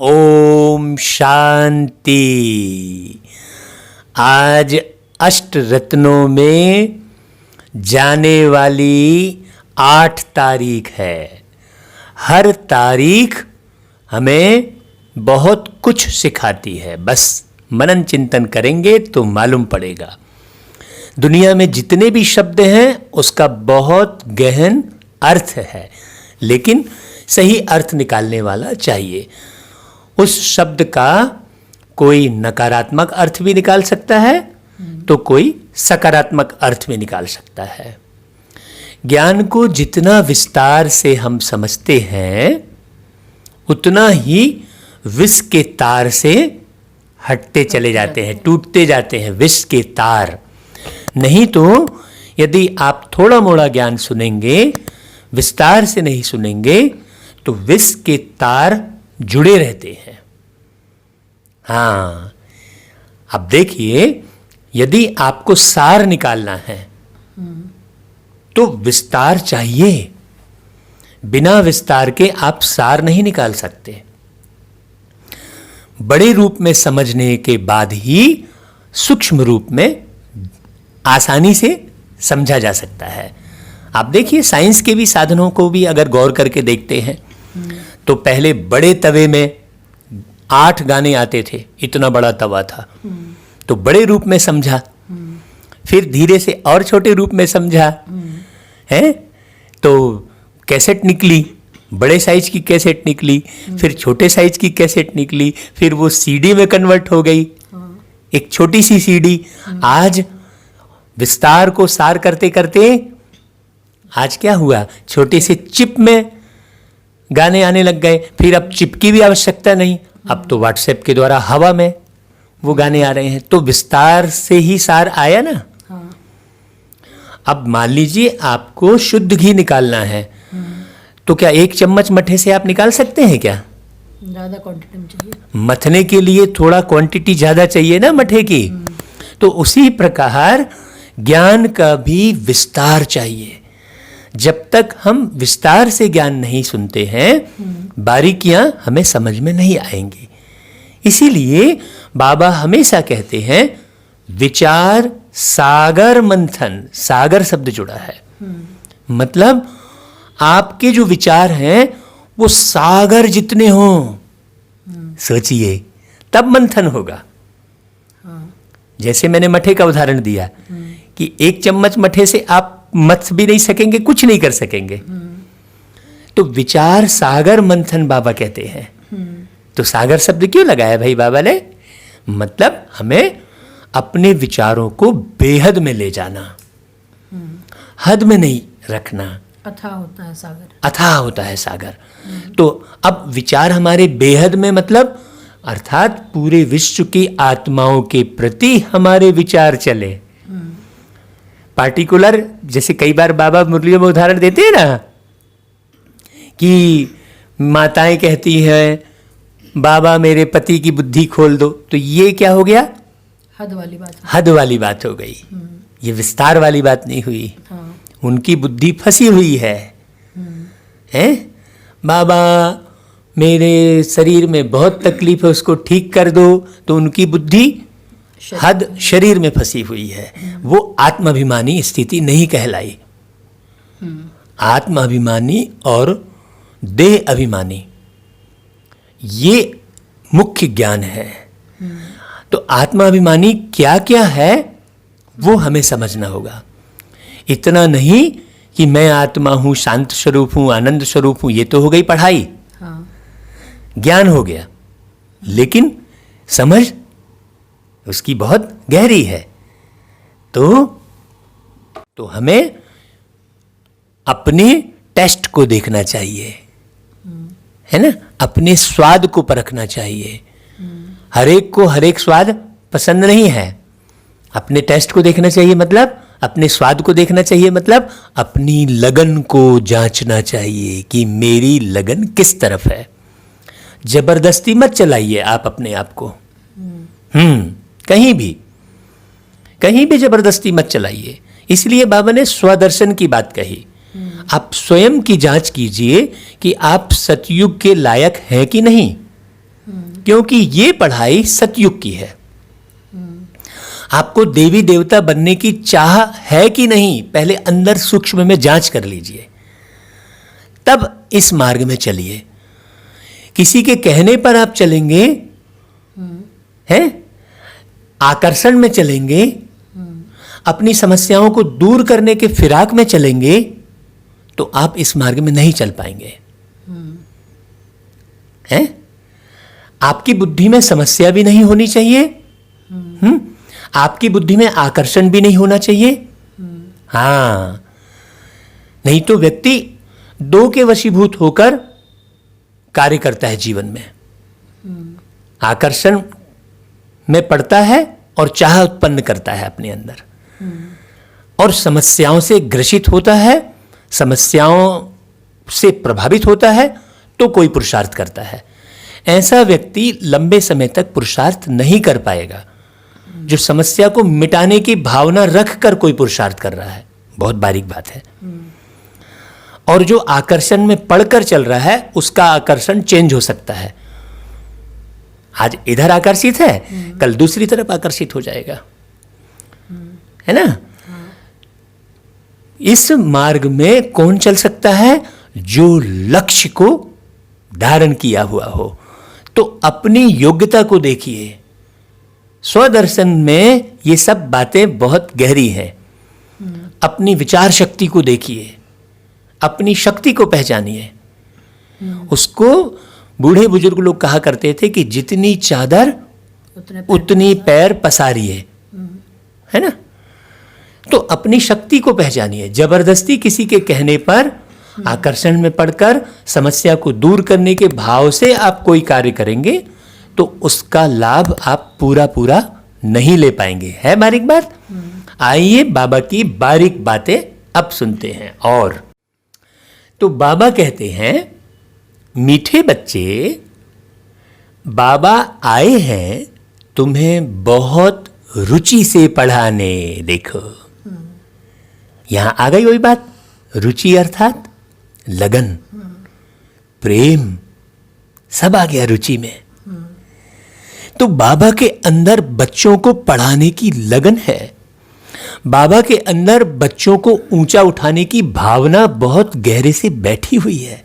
ओम शांति। आज अष्ट रत्नों में जाने वाली 8 तारीख है। हर तारीख हमें बहुत कुछ सिखाती है, बस मनन चिंतन करेंगे तो मालूम पड़ेगा। दुनिया में जितने भी शब्द हैं उसका बहुत गहन अर्थ है, लेकिन सही अर्थ निकालने वाला चाहिए। उस शब्द का कोई नकारात्मक अर्थ भी निकाल सकता है तो कोई सकारात्मक अर्थ भी निकाल सकता है। ज्ञान को जितना विस्तार से हम समझते हैं उतना ही विष के तार से हटते चले जाते हैं, टूटते जाते हैं विष के तार। नहीं तो यदि आप थोड़ा मोड़ा ज्ञान सुनेंगे, विस्तार से नहीं सुनेंगे, तो विष के तार जुड़े रहते हैं। हाँ, अब देखिए, यदि आपको सार निकालना है तो विस्तार चाहिए। बिना विस्तार के आप सार नहीं निकाल सकते। बड़े रूप में समझने के बाद ही सूक्ष्म रूप में आसानी से समझा जा सकता है। आप देखिए, साइंस के भी साधनों को भी अगर गौर करके देखते हैं तो पहले बड़े तवे में 8 गाने आते थे, इतना बड़ा तवा था, तो बड़े रूप में समझा, फिर धीरे से और छोटे रूप में समझा है, तो कैसेट निकली, बड़े साइज की कैसेट निकली, फिर छोटे साइज की कैसेट निकली, फिर वो सीडी में कन्वर्ट हो गई, एक छोटी सी सीडी। आज विस्तार को सार करते करते आज क्या हुआ, छोटे से चिप में गाने आने लग गए। फिर अब चिप की भी आवश्यकता नहीं, अब तो व्हाट्सएप के द्वारा हवा में वो गाने आ रहे हैं। तो विस्तार से ही सार आया ना। हाँ। अब मान लीजिए आपको शुद्ध घी निकालना है, तो क्या 1 चम्मच मट्ठे से आप निकाल सकते हैं क्या? ज्यादा क्वांटिटी में चाहिए। मथने के लिए थोड़ा क्वांटिटी ज्यादा चाहिए ना मट्ठे की। तो उसी प्रकार ज्ञान का भी विस्तार चाहिए। जब तक हम विस्तार से ज्ञान नहीं सुनते हैं, बारीकियां हमें समझ में नहीं आएंगी। इसीलिए बाबा हमेशा कहते हैं विचार सागर मंथन। सागर शब्द जुड़ा है, मतलब आपके जो विचार हैं वो सागर जितने हों, सोचिए, तब मंथन होगा। जैसे मैंने मठे का उदाहरण दिया कि 1 चम्मच मठे से आप मथ भी नहीं सकेंगे, कुछ नहीं कर सकेंगे। तो विचार सागर मंथन बाबा कहते हैं। तो सागर शब्द क्यों लगाया भाई बाबा ने? मतलब हमें अपने विचारों को बेहद में ले जाना, हद में नहीं रखना। अथाह होता है सागर। अथाह होता है सागर। तो अब विचार हमारे बेहद में, मतलब अर्थात पूरे विश्व की आत्माओं के प्रति हमारे विचार चले। पार्टिकुलर, जैसे कई बार बाबा मुरलियों में उदाहरण देते हैं ना कि माताएं कहती हैं बाबा मेरे पति की बुद्धि खोल दो, तो ये क्या हो गया? हद वाली बात। हद वाली बात हो गई। ये विस्तार वाली बात नहीं हुई। हाँ। उनकी बुद्धि फंसी हुई है। हैं? बाबा मेरे शरीर में बहुत तकलीफ है, उसको ठीक कर दो, तो उनकी बुद्धि हद शरीर में फंसी हुई है। वो आत्माभिमानी स्थिति नहीं कहलाई। आत्माभिमानी और देह अभिमानी, ये मुख्य ज्ञान है। तो आत्माभिमानी क्या क्या है वो हमें समझना होगा। इतना नहीं कि मैं आत्मा हूं, शांत स्वरूप हूं, आनंद स्वरूप हूं, ये तो हो गई पढ़ाई। हाँ। ज्ञान हो गया, लेकिन समझ उसकी बहुत गहरी है। तो हमें अपने टेस्ट को देखना चाहिए, है ना, अपने स्वाद को परखना चाहिए। हरेक को हरेक स्वाद पसंद नहीं है। अपने टेस्ट को देखना चाहिए, मतलब अपने स्वाद को देखना चाहिए, मतलब अपनी लगन को जांचना चाहिए कि मेरी लगन किस तरफ है। जबरदस्ती मत चलाइए आप अपने आप को। कहीं भी जबरदस्ती मत चलाइए। इसलिए बाबा ने स्वदर्शन की बात कही। आप स्वयं की जांच कीजिए कि आप सतयुग के लायक हैं कि नहीं। क्योंकि ये पढ़ाई सतयुग की है। आपको देवी देवता बनने की चाह है कि नहीं, पहले अंदर सूक्ष्म में जांच कर लीजिए, तब इस मार्ग में चलिए। किसी के कहने पर आप चलेंगे, हैं, आकर्षण में चलेंगे, अपनी समस्याओं को दूर करने के फिराक में चलेंगे, तो आप इस मार्ग में नहीं चल पाएंगे। हैं? आपकी बुद्धि में समस्या भी नहीं होनी चाहिए, आपकी बुद्धि में आकर्षण भी नहीं होना चाहिए। हाँ, नहीं तो व्यक्ति दो के वशीभूत होकर कार्य करता है जीवन में। आकर्षण में पड़ता है और चाह उत्पन्न करता है अपने अंदर, और समस्याओं से ग्रसित होता है, समस्याओं से प्रभावित होता है, तो कोई पुरुषार्थ करता है। ऐसा व्यक्ति लंबे समय तक पुरुषार्थ नहीं कर पाएगा। जो समस्या को मिटाने की भावना रख कर कोई पुरुषार्थ कर रहा है, बहुत बारीक बात है। और जो आकर्षण में पड़कर चल रहा है, उसका आकर्षण चेंज हो सकता है। आज इधर आकर्षित है, कल दूसरी तरफ आकर्षित हो जाएगा, है ना। इस मार्ग में कौन चल सकता है? जो लक्ष्य को धारण किया हुआ हो। तो अपनी योग्यता को देखिए। स्वदर्शन में ये सब बातें बहुत गहरी हैं। अपनी विचार शक्ति को देखिए, अपनी शक्ति को पहचानिए। उसको बूढ़े बुजुर्ग लोग कहा करते थे कि जितनी चादर उतनी पैर पसारिए, है ना। तो अपनी शक्ति को पहचानिए। जबरदस्ती किसी के कहने पर आकर्षण में पड़कर समस्या को दूर करने के भाव से आप कोई कार्य करेंगे तो उसका लाभ आप पूरा पूरा नहीं ले पाएंगे। है बारीक बात। आइए बाबा की बारीक बातें अब सुनते हैं। और तो बाबा कहते हैं, मीठे बच्चे, बाबा आए हैं तुम्हें बहुत रुचि से पढ़ाने। देखो यहां आ गई वही बात, रुचि अर्थात लगन, प्रेम, सब आ गया रुचि में। तो बाबा के अंदर बच्चों को पढ़ाने की लगन है। बाबा के अंदर बच्चों को ऊंचा उठाने की भावना बहुत गहरे से बैठी हुई है।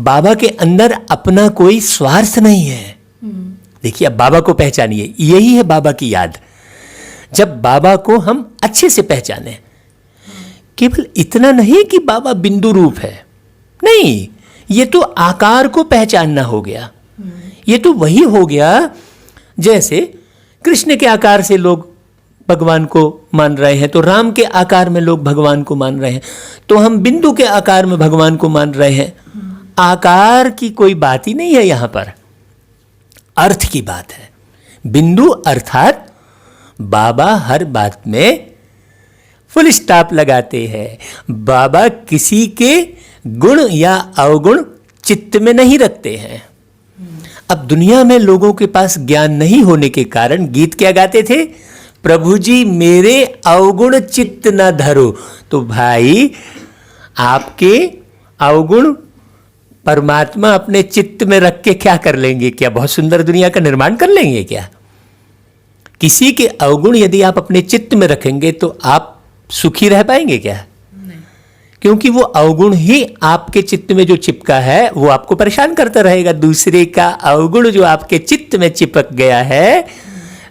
बाबा के अंदर अपना कोई स्वार्थ नहीं है। देखिए, अब बाबा को पहचानिए, यही है बाबा की याद। जब बाबा को हम अच्छे से पहचाने, केवल इतना नहीं कि बाबा बिंदु रूप है, नहीं, ये तो आकार को पहचानना हो गया। ये तो वही हो गया जैसे कृष्ण के आकार से लोग भगवान को मान रहे हैं, तो राम के आकार में लोग भगवान को मान रहे हैं, तो हम बिंदु के आकार में भगवान को मान रहे हैं। आकार की कोई बात ही नहीं है यहां पर, अर्थ की बात है। बिंदु अर्थात बाबा हर बात में फुल स्टॉप लगाते हैं। बाबा किसी के गुण या अवगुण चित्त में नहीं रखते हैं। अब दुनिया में लोगों के पास ज्ञान नहीं होने के कारण गीत क्या गाते थे? प्रभु जी मेरे अवगुण चित्त न धरो। तो भाई, आपके अवगुण परमात्मा अपने चित्त में रख के क्या कर लेंगे? क्या बहुत सुंदर दुनिया का निर्माण कर लेंगे क्या? किसी के अवगुण यदि आप अपने चित्त में रखेंगे तो आप सुखी रह पाएंगे क्या? नहीं। क्योंकि वो अवगुण ही आपके चित्त में जो चिपका है वो आपको परेशान करता रहेगा। दूसरे का अवगुण जो आपके चित्त में चिपक गया है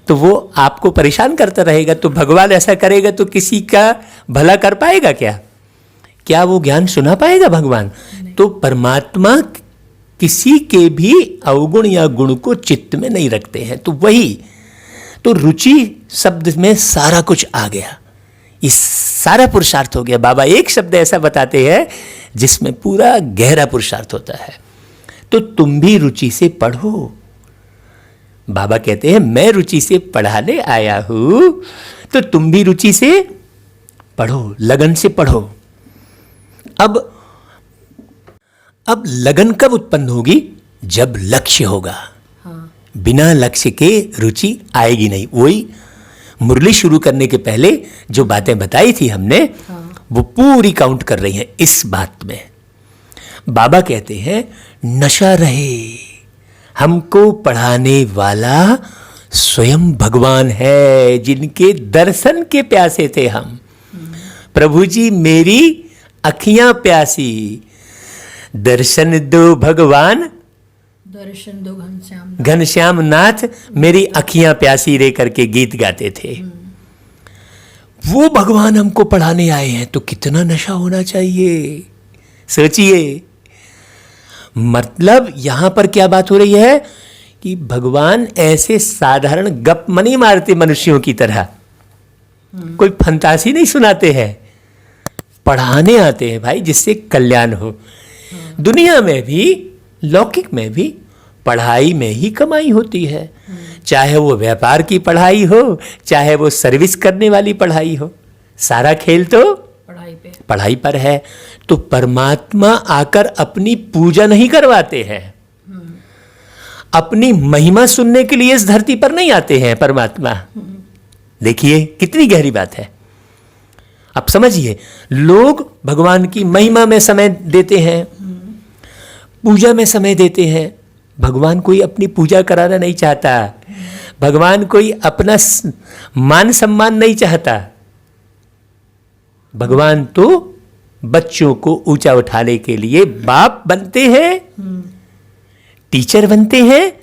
तो वो आपको परेशान करता रहेगा। तो भगवान ऐसा करेगा तो किसी का भला कर पाएगा क्या? क्या वो ज्ञान सुना पाएगा भगवान? तो परमात्मा किसी के भी अवगुण या गुण को चित्त में नहीं रखते हैं। तो वही तो रुचि शब्द में सारा कुछ आ गया, इस सारा पुरुषार्थ हो गया। बाबा एक शब्द ऐसा बताते हैं जिसमें पूरा गहरा पुरुषार्थ होता है। तो तुम भी रुचि से पढ़ो। बाबा कहते हैं मैं रुचि से पढ़ाने आया हूं, तो तुम भी रुचि से पढ़ो, लगन से पढ़ो। अब लगन कब उत्पन्न होगी? जब लक्ष्य होगा। बिना लक्ष्य के रुचि आएगी नहीं। वही मुरली शुरू करने के पहले जो बातें बताई थी हमने, वो पूरी काउंट कर रही हैं इस बात में। बाबा कहते हैं नशा रहे, हमको पढ़ाने वाला स्वयं भगवान है, जिनके दर्शन के प्यासे थे हम। प्रभु जी मेरी अखियां प्यासी, दर्शन दो भगवान दर्शन दो घनश्याम। घनश्याम नाथ मेरी अखियां प्यासी रे करके गीत गाते थे। वो भगवान हमको पढ़ाने आए हैं, तो कितना नशा होना चाहिए, सोचिए। मतलब यहां पर क्या बात हो रही है कि भगवान ऐसे साधारण गप नहीं मारते मनुष्यों की तरह, कोई फंतासी नहीं सुनाते हैं, पढ़ाने आते हैं भाई, जिससे कल्याण हो। दुनिया में भी, लौकिक में भी पढ़ाई में ही कमाई होती है, चाहे वो व्यापार की पढ़ाई हो, चाहे वो सर्विस करने वाली पढ़ाई हो, सारा खेल तो पढ़ाई पर है। तो परमात्मा आकर अपनी पूजा नहीं करवाते हैं, अपनी महिमा सुनने के लिए इस धरती पर नहीं आते हैं परमात्मा। देखिए कितनी गहरी बात है। अब समझिए, लोग भगवान की महिमा में समय देते हैं, पूजा में समय देते हैं। भगवान कोई अपनी पूजा कराना नहीं चाहता, भगवान कोई अपना मान सम्मान नहीं चाहता। भगवान तो बच्चों को ऊंचा उठाने के लिए बाप बनते हैं, टीचर बनते हैं,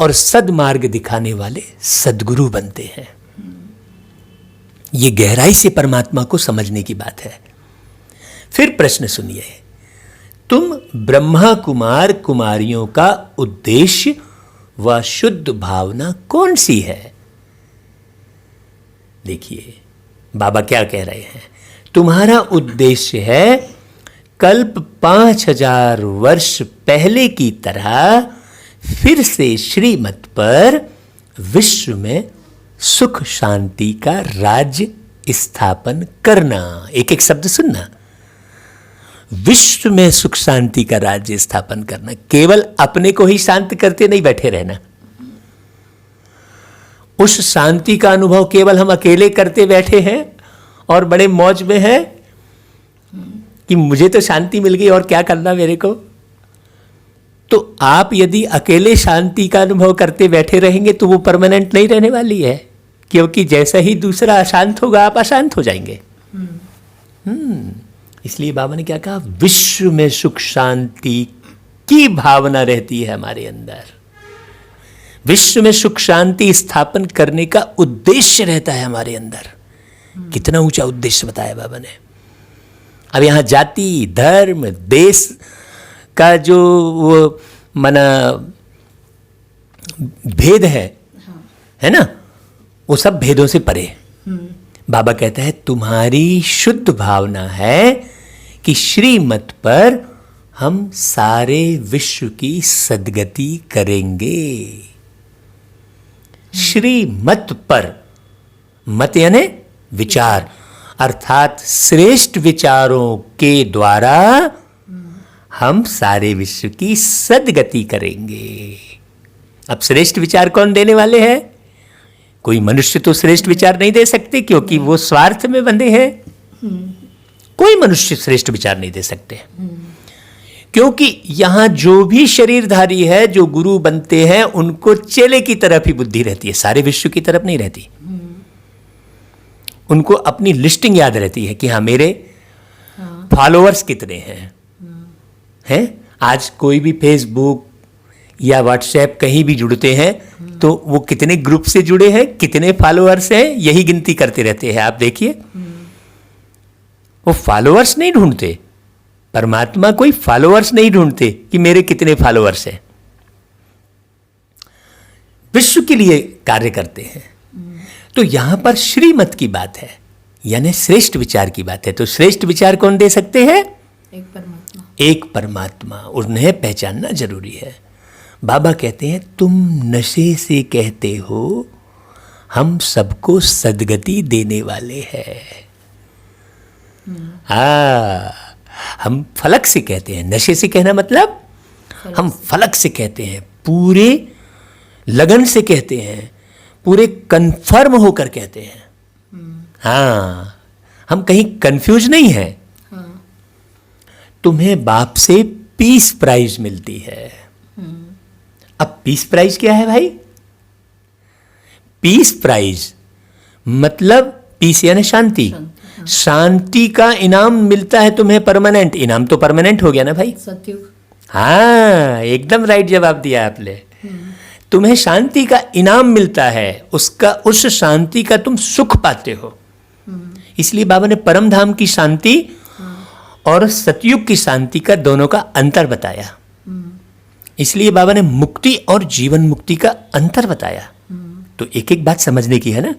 और सद्मार्ग दिखाने वाले सद्गुरु बनते हैं। ये गहराई से परमात्मा को समझने की बात है। फिर प्रश्न सुनिए, तुम ब्रह्मा कुमार कुमारियों का उद्देश्य व शुद्ध भावना कौन सी है? देखिए बाबा क्या कह रहे हैं, तुम्हारा उद्देश्य है कल्प 5000 वर्ष पहले की तरह फिर से श्रीमत पर विश्व में सुख शांति का राज्य स्थापन करना। एक एक शब्द सुनना, विश्व में सुख शांति का राज्य स्थापन करना। केवल अपने को ही शांत करते नहीं बैठे रहना, उस शांति का अनुभव केवल हम अकेले करते बैठे हैं और बड़े मौज में हैं कि मुझे तो शांति मिल गई और क्या करना मेरे को। तो आप यदि अकेले शांति का अनुभव करते बैठे रहेंगे तो वो परमानेंट नहीं रहने वाली है, क्योंकि जैसा ही दूसरा अशांत होगा आप अशांत हो जाएंगे। इसलिए बाबा ने क्या कहा, विश्व में सुख शांति की भावना रहती है हमारे अंदर, विश्व में सुख शांति स्थापन करने का उद्देश्य रहता है हमारे अंदर। कितना ऊंचा उद्देश्य बताया बाबा ने। अब यहां जाति धर्म देश का जो वो मना भेद है ना, वो सब भेदों से परे। बाबा कहता है तुम्हारी शुद्ध भावना है कि श्रीमत पर हम सारे विश्व की सद्गति करेंगे। श्रीमत पर, मत यानी विचार, अर्थात श्रेष्ठ विचारों के द्वारा हम सारे विश्व की सद्गति करेंगे। अब श्रेष्ठ विचार कौन देने वाले हैं? कोई मनुष्य तो श्रेष्ठ विचार नहीं दे सकते, क्योंकि वो स्वार्थ में बंधे हैं। कोई मनुष्य श्रेष्ठ विचार नहीं दे सकते, क्योंकि यहां जो भी शरीरधारी है, जो गुरु बनते हैं, उनको चेले की तरफ ही बुद्धि रहती है, सारे विश्व की तरफ नहीं रहती। उनको अपनी लिस्टिंग याद रहती है कि हाँ मेरे फॉलोअर्स कितने हैं। आज कोई भी फेसबुक या व्हाट्सएप कहीं भी जुड़ते हैं तो वो कितने ग्रुप से जुड़े हैं, कितने फॉलोअर्स हैं, यही गिनती करते रहते हैं। आप देखिए, वो फॉलोअर्स नहीं ढूंढते, परमात्मा कोई फॉलोअर्स नहीं ढूंढते कि मेरे कितने फॉलोअर्स हैं। विश्व के लिए कार्य करते हैं। तो यहां पर श्रीमत की बात है, यानी श्रेष्ठ विचार की बात है। तो श्रेष्ठ विचार कौन दे सकते हैं? एक परमात्मा। एक परमात्मा, उन्हें पहचानना जरूरी है। बाबा कहते हैं तुम नशे से कहते हो हम सबको सद्गति देने वाले हैं। हम फलक से कहते हैं, नशे से कहना मतलब हम फलक से कहते हैं, पूरे लगन से कहते हैं, पूरे कन्फर्म होकर कहते हैं। हम कहीं कंफ्यूज नहीं है। तुम्हें बाप से पीस प्राइज मिलती है, अब पीस प्राइज क्या है भाई? पीस प्राइज मतलब पीस यानी शांति। शांति का इनाम मिलता है तुम्हें परमानेंट। इनाम तो परमानेंट हो गया ना भाई? सतयुग। हाँ, एकदम राइट जवाब दिया आपने। तुम्हें शांति का इनाम मिलता है, उसका उस शांति का तुम सुख पाते हो। इसलिए बाबा ने परम धाम की शांति और सतयुग की शांति का दोनों का अंतर बताया। इसलिए बाबा ने मुक्ति और जीवन मुक्ति का अंतर बताया। तो एक एक बात समझने की है ना।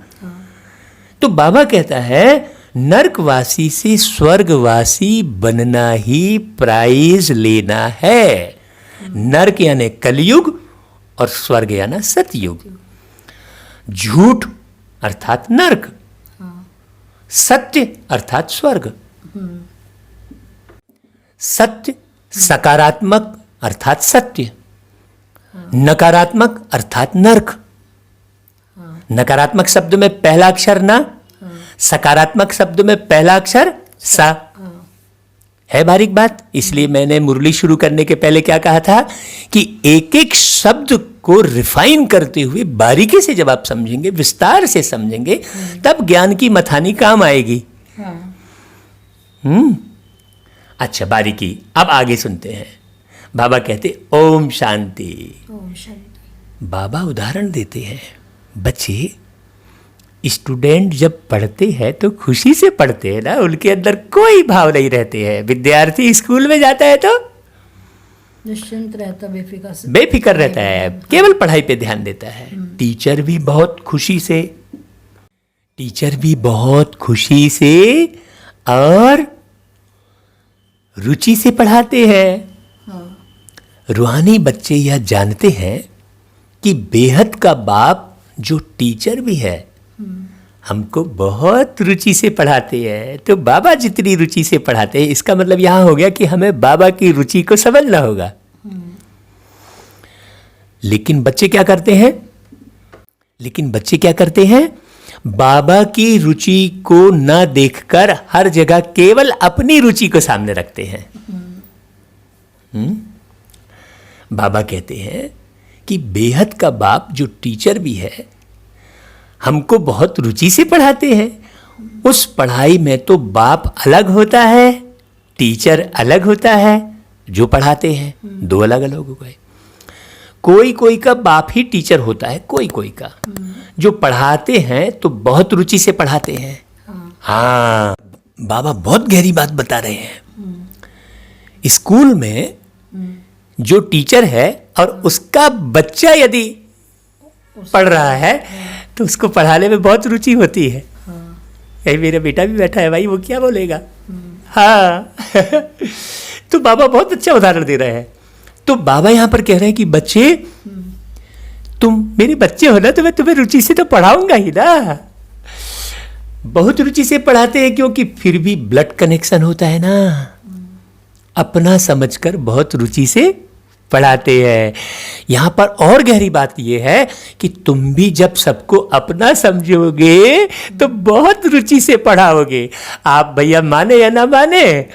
तो बाबा कहता है नरकवासी से स्वर्गवासी बनना ही प्राइज लेना है। नरक यानी कलयुग और स्वर्ग यानी सतयुग। झूठ अर्थात नरक, सत्य अर्थात स्वर्ग। सत्य सकारात्मक अर्थात सत्य, नकारात्मक अर्थात नरक। नकारात्मक शब्द में पहला अक्षर ना, सकारात्मक शब्द में पहला अक्षर सा। है बारीक बात। इसलिए मैंने मुरली शुरू करने के पहले क्या कहा था कि एक एक शब्द को रिफाइन करते हुए बारीकी से जब आप समझेंगे, विस्तार से समझेंगे, तब ज्ञान की मथानी काम आएगी। अच्छा, बारीकी। अब आगे सुनते हैं। बाबा कहते ओम शांति। ओम शांति। बाबा उदाहरण देते हैं। बच्चे, स्टूडेंट जब पढ़ते हैं तो खुशी से पढ़ते हैं ना, उनके अंदर कोई भाव नहीं रहते हैं। विद्यार्थी स्कूल में जाता है तो निश्चिंत रहता, बेफिक्र रहता है, केवल पढ़ाई पे ध्यान देता है। टीचर भी बहुत खुशी से और रुचि से पढ़ाते हैं। रूहानी बच्चे यह जानते हैं कि बेहद का बाप जो टीचर भी है हमको बहुत रुचि से पढ़ाते हैं। तो बाबा जितनी रुचि से पढ़ाते हैं, इसका मतलब यहां हो गया कि हमें बाबा की रुचि को समझना होगा। लेकिन बच्चे क्या करते हैं? बाबा की रुचि को न देखकर हर जगह केवल अपनी रुचि को सामने रखते हैं। बाबा कहते हैं कि बेहद का बाप जो टीचर भी है हमको बहुत रुचि से पढ़ाते हैं। उस पढ़ाई में तो बाप अलग होता है, टीचर अलग होता है। जो पढ़ाते हैं दो अलग अलग हो गए। कोई का बाप ही टीचर होता है, कोई का। जो पढ़ाते हैं तो बहुत रुचि से पढ़ाते हैं। हाँ, बाबा बहुत गहरी बात बता रहे हैं। स्कूल में जो टीचर है और उसका बच्चा यदि पढ़ रहा है तो उसको पढ़ाने में बहुत रुचि होती है। यही मेरा बेटा भी बैठा है भाई, वो क्या बोलेगा। हाँ तो बाबा बहुत अच्छा उदाहरण दे रहे हैं। तो बाबा यहां पर कह रहे हैं कि बच्चे, तुम मेरे बच्चे हो ना, तो मैं तुम्हें रुचि से तो पढ़ाऊंगा ही ना। बहुत रुचि से पढ़ाते हैं क्योंकि फिर भी ब्लड कनेक्शन होता है ना। अपना समझकर बहुत रुचि से पढ़ाते हैं। यहां पर और गहरी बात यह है कि तुम भी जब सबको अपना समझोगे तो बहुत रुचि से पढ़ाओगे। आप भैया माने या ना माने,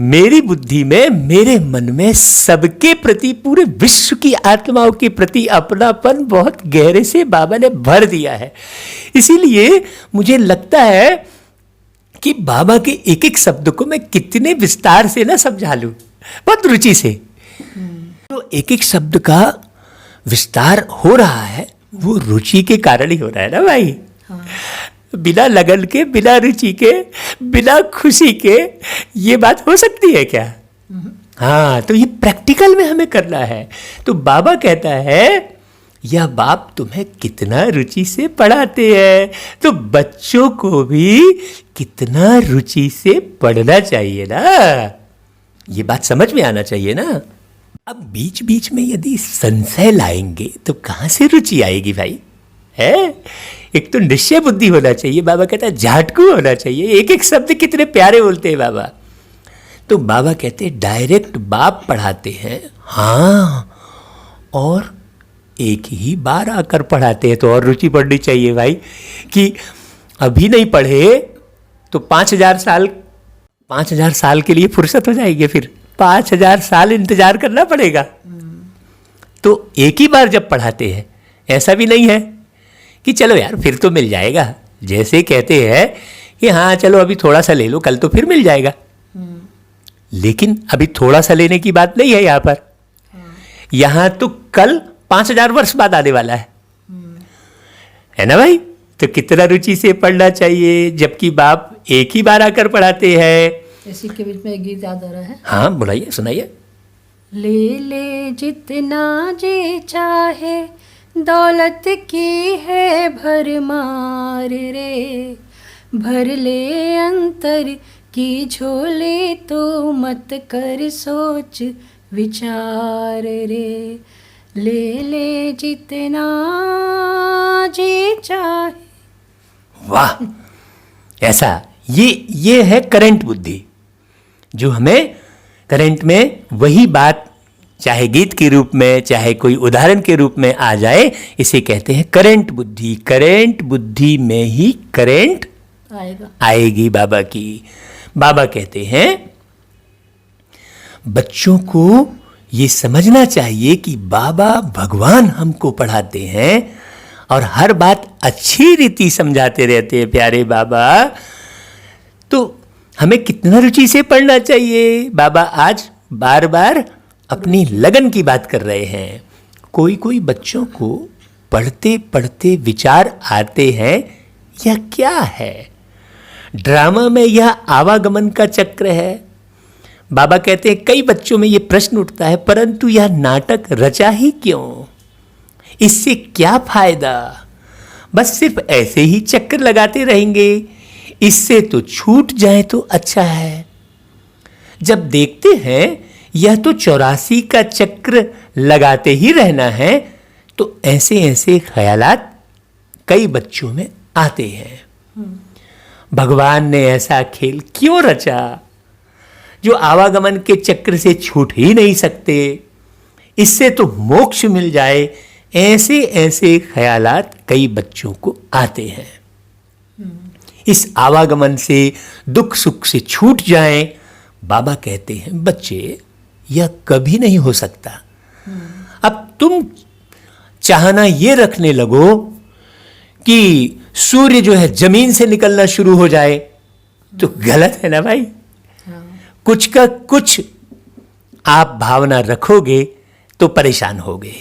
मेरी बुद्धि में, मेरे मन में सबके प्रति, पूरे विश्व की आत्माओं के प्रति अपनापन बहुत गहरे से बाबा ने भर दिया है। इसीलिए मुझे लगता है कि बाबा के एक एक शब्द को मैं कितने विस्तार से ना समझा लूं, बहुत रुचि से। तो एक एक शब्द का विस्तार हो रहा है, वो रुचि के कारण ही हो रहा है ना भाई। बिना लगन के, बिना रुचि के, बिना खुशी के ये बात हो सकती है क्या? हाँ, तो ये प्रैक्टिकल में हमें करना है। तो बाबा कहता है यह बाप तुम्हें कितना रुचि से पढ़ाते हैं, तो बच्चों को भी कितना रुचि से पढ़ना चाहिए ना। ये बात समझ में आना चाहिए ना। अब बीच बीच में यदि संशय लाएंगे तो कहां से रुचि आएगी भाई? है, एक तो निश्चय बुद्धि होना चाहिए। बाबा कहता है झाटकू होना चाहिए। एक एक शब्द कितने प्यारे बोलते हैं बाबा। तो बाबा कहते हैं डायरेक्ट बाप पढ़ाते हैं, हाँ, और एक ही बार आकर पढ़ाते हैं। तो और रुचि पढ़नी चाहिए भाई, कि अभी नहीं पढ़े तो 5000 साल के लिए फुर्सत हो जाएगी। फिर 5000 साल इंतजार करना पड़ेगा। तो एक ही बार जब पढ़ाते हैं, ऐसा भी नहीं है कि चलो यार फिर तो मिल जाएगा। जैसे कहते हैं कि हाँ चलो अभी थोड़ा सा ले लो, कल तो फिर मिल जाएगा। लेकिन अभी थोड़ा सा लेने की बात नहीं है यहाँ पर। यहाँ तो कल 5000 वर्ष बाद आने वाला है ना भाई? तो कितना रुचि से पढ़ना चाहिए, जबकि बाप एक ही बार आकर पढ़ाते हैं। इसी के बीच में एक गीत याद आ रहा है। हाँ बुलाइए, सुनाइए। ले ले जितना जी चाहे, दौलत की है भरमार रे, भर ले अंतर की झोली, तो मत कर सोच विचार रे, ले ले जितना जी चाहे। वाह, ऐसा ये है करंट बुद्धि, जो हमें करंट में वही बात चाहे गीत के रूप में चाहे कोई उदाहरण के रूप में आ जाए, इसे कहते हैं करंट बुद्धि। करंट बुद्धि में ही करंट आएगी बाबा की। बाबा कहते हैं बच्चों को ये समझना चाहिए कि बाबा भगवान हमको पढ़ाते हैं और हर बात अच्छी रीति समझाते रहते हैं प्यारे बाबा। तो हमें कितना रुचि से पढ़ना चाहिए। बाबा आज बार बार अपनी लगन की बात कर रहे हैं। कोई कोई बच्चों को पढ़ते पढ़ते विचार आते हैं, यह क्या है? ड्रामा में यह आवागमन का चक्र है। बाबा कहते हैं कई बच्चों में यह प्रश्न उठता है, परंतु यह नाटक रचा ही क्यों? इससे क्या फायदा? बस सिर्फ ऐसे ही चक्कर लगाते रहेंगे, इससे तो छूट जाए तो अच्छा है। जब देखते हैं यह तो 84 का चक्र लगाते ही रहना है, तो ऐसे ऐसे ख्यालात कई बच्चों में आते हैं। भगवान ने ऐसा खेल क्यों रचा जो आवागमन के चक्र से छूट ही नहीं सकते? इससे तो मोक्ष मिल जाए, ऐसे ऐसे ख्यालात कई बच्चों को आते हैं। इस आवागमन से दुख सुख से छूट जाएं। बाबा कहते हैं बच्चे यह कभी नहीं हो सकता। अब तुम चाहना ये रखने लगो कि सूर्य जो है जमीन से निकलना शुरू हो जाए, तो गलत है ना भाई। कुछ का कुछ आप भावना रखोगे तो परेशान होगे,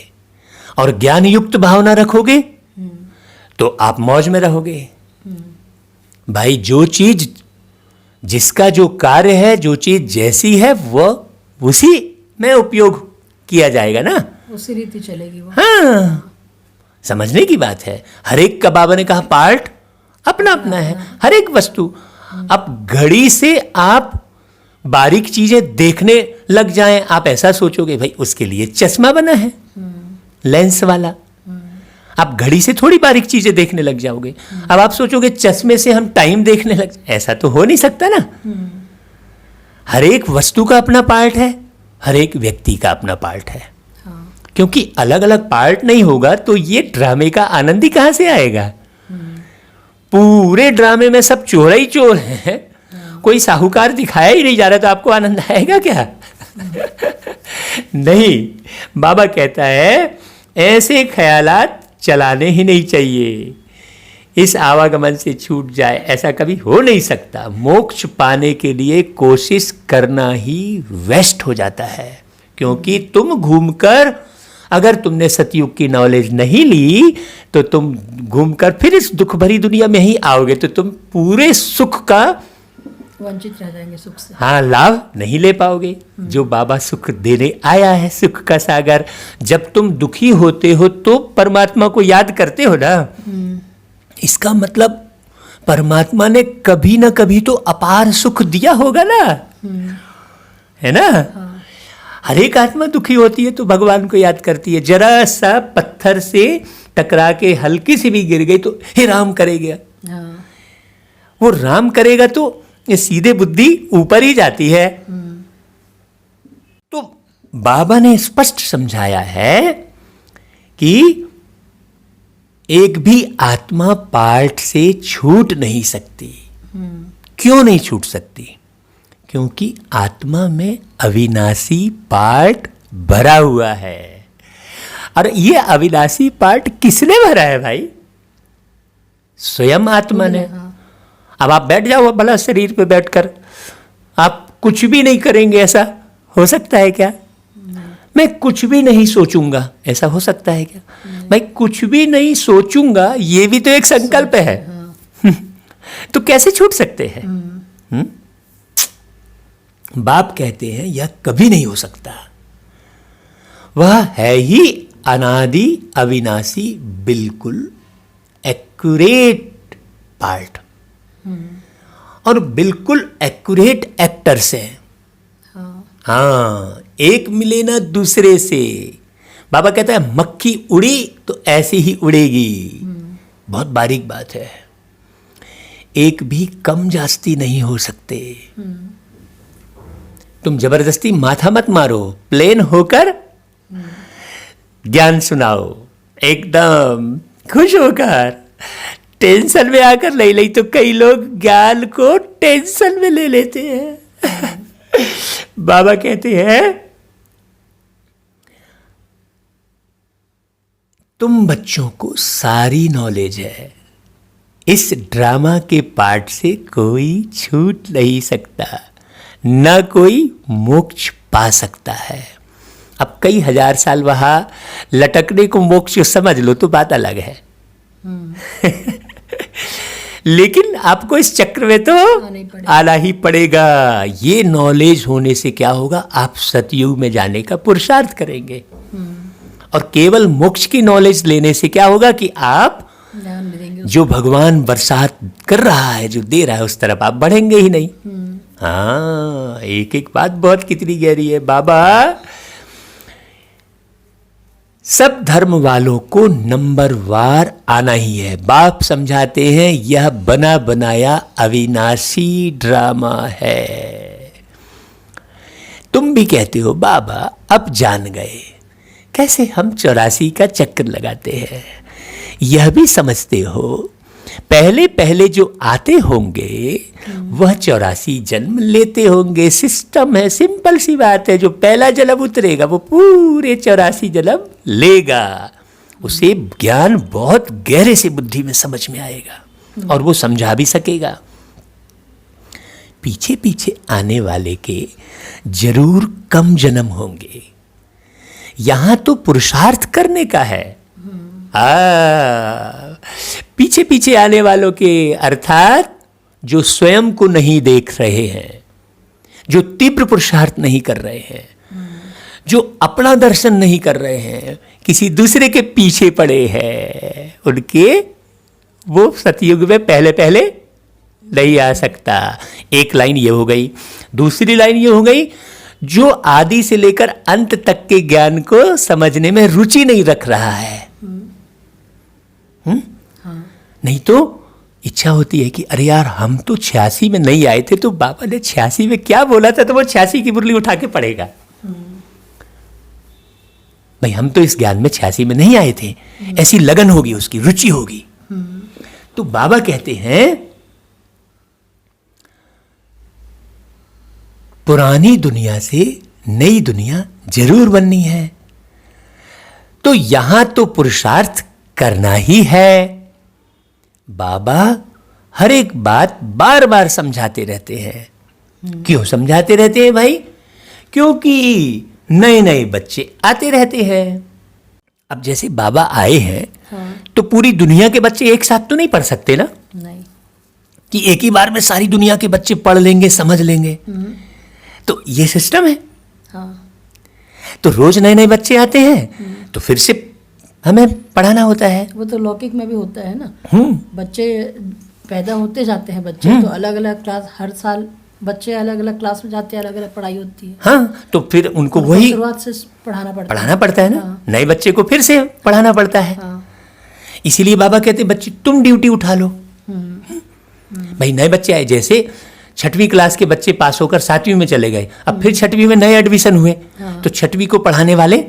और ज्ञान युक्त भावना रखोगे तो आप मौज में रहोगे। भाई जो चीज जिसका जो कार्य है, जो चीज जैसी है, वह उसी में उपयोग किया जाएगा ना, उसी रीति चलेगी वो। हाँ, समझने की बात है। हर एक का बाबा ने कहा पार्ट अपना अपना है, हर एक वस्तु। अब घड़ी से आप बारीक चीजें देखने लग जाएं, आप ऐसा सोचोगे भाई उसके लिए चश्मा बना है लेंस वाला। आप घड़ी से थोड़ी बारीक चीजें देखने लग जाओगे। अब आप सोचोगे चश्मे से हम टाइम देखने लग, ऐसा तो हो नहीं सकता ना। हर एक वस्तु का अपना पार्ट है, हर एक व्यक्ति का अपना पार्ट है। क्योंकि अलग अलग पार्ट नहीं होगा तो ये ड्रामे का आनंद ही कहां से आएगा? पूरे ड्रामे में सब चोर ही चोर हैं, कोई साहूकार दिखाया ही नहीं जा रहा, तो आपको आनंद आएगा क्या? नहीं। बाबा कहता है ऐसे ख्यालात चलाने ही नहीं चाहिए। इस आवागमन से छूट जाए, ऐसा कभी हो नहीं सकता। मोक्ष पाने के लिए कोशिश करना ही वेस्ट हो जाता है। क्योंकि तुम घूमकर, अगर तुमने सतयुग की नॉलेज नहीं ली, तो तुम घूमकर फिर इस दुख भरी दुनिया में ही आओगे, तो तुम पूरे सुख का वंचित रह जाएंगे, सुख से। हाँ, लाभ नहीं ले पाओगे जो बाबा सुख देने आया है, सुख का सागर। जब तुम दुखी होते हो तो परमात्मा को याद करते हो ना, इसका मतलब परमात्मा ने कभी ना कभी तो अपार सुख दिया होगा ना, है ना। हर एक आत्मा दुखी होती है तो भगवान को याद करती है। जरा सा पत्थर से टकरा के हल्की सी भी गिर गई तो हे राम करेगा। वो राम करेगा तो ये सीधे बुद्धि ऊपर ही जाती है। तो बाबा ने स्पष्ट समझाया है कि एक भी आत्मा पार्ट से छूट नहीं सकती। क्यों नहीं छूट सकती? क्योंकि आत्मा में अविनाशी पार्ट भरा हुआ है। और ये अविनाशी पार्ट किसने भरा है भाई? स्वयं आत्मा ने। अब आप बैठ जाओ भला शरीर पे बैठकर, आप कुछ भी नहीं करेंगे, ऐसा हो सकता है क्या? मैं कुछ भी नहीं सोचूंगा, ऐसा हो सकता है क्या? मैं कुछ भी नहीं सोचूंगा, ये भी तो एक संकल्प है। तो कैसे छूट सकते हैं? बाप कहते हैं यह कभी नहीं हो सकता। वह है ही अनादि अविनाशी, बिल्कुल एक्यूरेट पार्ट और बिल्कुल एक्यूरेट एक्टर्स हैं। हाँ, एक मिले ना दूसरे से। बाबा कहता है मक्खी उड़ी तो ऐसे ही उड़ेगी। बहुत बारीक बात है। एक भी कम जास्ती नहीं हो सकते। तुम जबरदस्ती माथा मत मारो, प्लेन होकर ज्ञान सुनाओ, एकदम खुश होकर। टेंशन में आकर नहीं तो कई लोग ज्ञान को टेंशन में ले लेते हैं। बाबा कहते हैं तुम बच्चों को सारी नॉलेज है, इस ड्रामा के पार्ट से कोई छूट नहीं सकता, न कोई मोक्ष पा सकता है। अब कई हजार साल वहां लटकने को मोक्ष समझ लो तो बात अलग है। लेकिन आपको इस चक्र में तो आना ही पड़ेगा। ये नॉलेज होने से क्या होगा? आप सतयुग में जाने का पुरुषार्थ करेंगे। और केवल मोक्ष की नॉलेज लेने से क्या होगा कि आप जो भगवान बरसात कर रहा है, जो दे रहा है, उस तरफ आप बढ़ेंगे ही नहीं। हाँ, एक एक बात बहुत कितनी गहरी है। बाबा सब धर्म वालों को नंबर वार आना ही है। बाप समझाते हैं यह बना बनाया अविनाशी ड्रामा है। तुम भी कहते हो बाबा अब जान गए कैसे हम 84 का चक्कर लगाते हैं। यह भी समझते हो पहले पहले जो आते होंगे वह 84 जन्म लेते होंगे। सिस्टम है, सिंपल सी बात है। जो पहला जन्म उतरेगा वो पूरे 84 जन्म लेगा। उसे ज्ञान बहुत गहरे से बुद्धि में समझ में आएगा और वो समझा भी सकेगा। पीछे पीछे आने वाले के जरूर कम जन्म होंगे। यहां तो पुरुषार्थ करने का है। पीछे पीछे आने वालों के अर्थात जो स्वयं को नहीं देख रहे हैं, जो तीव्र पुरुषार्थ नहीं कर रहे हैं, जो अपना दर्शन नहीं कर रहे हैं, किसी दूसरे के पीछे पड़े हैं, उनके वो सतयुग में पहले पहले नहीं आ सकता। एक लाइन ये हो गई। दूसरी लाइन ये हो गई, जो आदि से लेकर अंत तक के ज्ञान को समझने में रुचि नहीं रख रहा है। नहीं तो इच्छा होती है कि अरे यार हम तो 86 में नहीं आए थे, तो बाबा ने 86 में क्या बोला था, तो वो 86 की मुरली उठा के पढ़ेगा। भाई हम तो इस ज्ञान में 86 में नहीं आए थे। ऐसी लगन होगी, उसकी रुचि होगी। तो बाबा कहते हैं पुरानी दुनिया से नई दुनिया जरूर बननी है, तो यहां तो पुरुषार्थ करना ही है। बाबा हर एक बात बार बार समझाते रहते हैं। क्यों समझाते रहते हैं भाई? क्योंकि नए नए बच्चे आते रहते हैं। अब जैसे बाबा आए हैं, तो पूरी दुनिया के बच्चे एक साथ तो नहीं पढ़ सकते ना। नहीं, कि एक ही बार में सारी दुनिया के बच्चे पढ़ लेंगे, समझ लेंगे। तो ये सिस्टम है। तो रोज नए नए बच्चे आते हैं, तो फिर से हमें पढ़ाना होता है। वो तो लौकिक में भी होता है ना। बच्चे पैदा होते जाते हैं, बच्चे तो अलग अलग क्लास, हर साल बच्चे अलग अलग क्लास में जाते हैं, अलग अलग पढ़ाई होती है। हाँ, तो फिर उनको वही शुरुआत से पढ़ाना पड़ता है ना। हाँ। नए बच्चे को फिर से पढ़ाना पड़ता है। हाँ। इसीलिए बाबा कहते बच्चे तुम ड्यूटी उठा लो। भाई नए बच्चे आए, जैसे 6वीं क्लास के बच्चे पास होकर 7वीं में चले गए, अब फिर 6वीं में नए एडमिशन हुए। तो 6वीं को पढ़ाने वाले,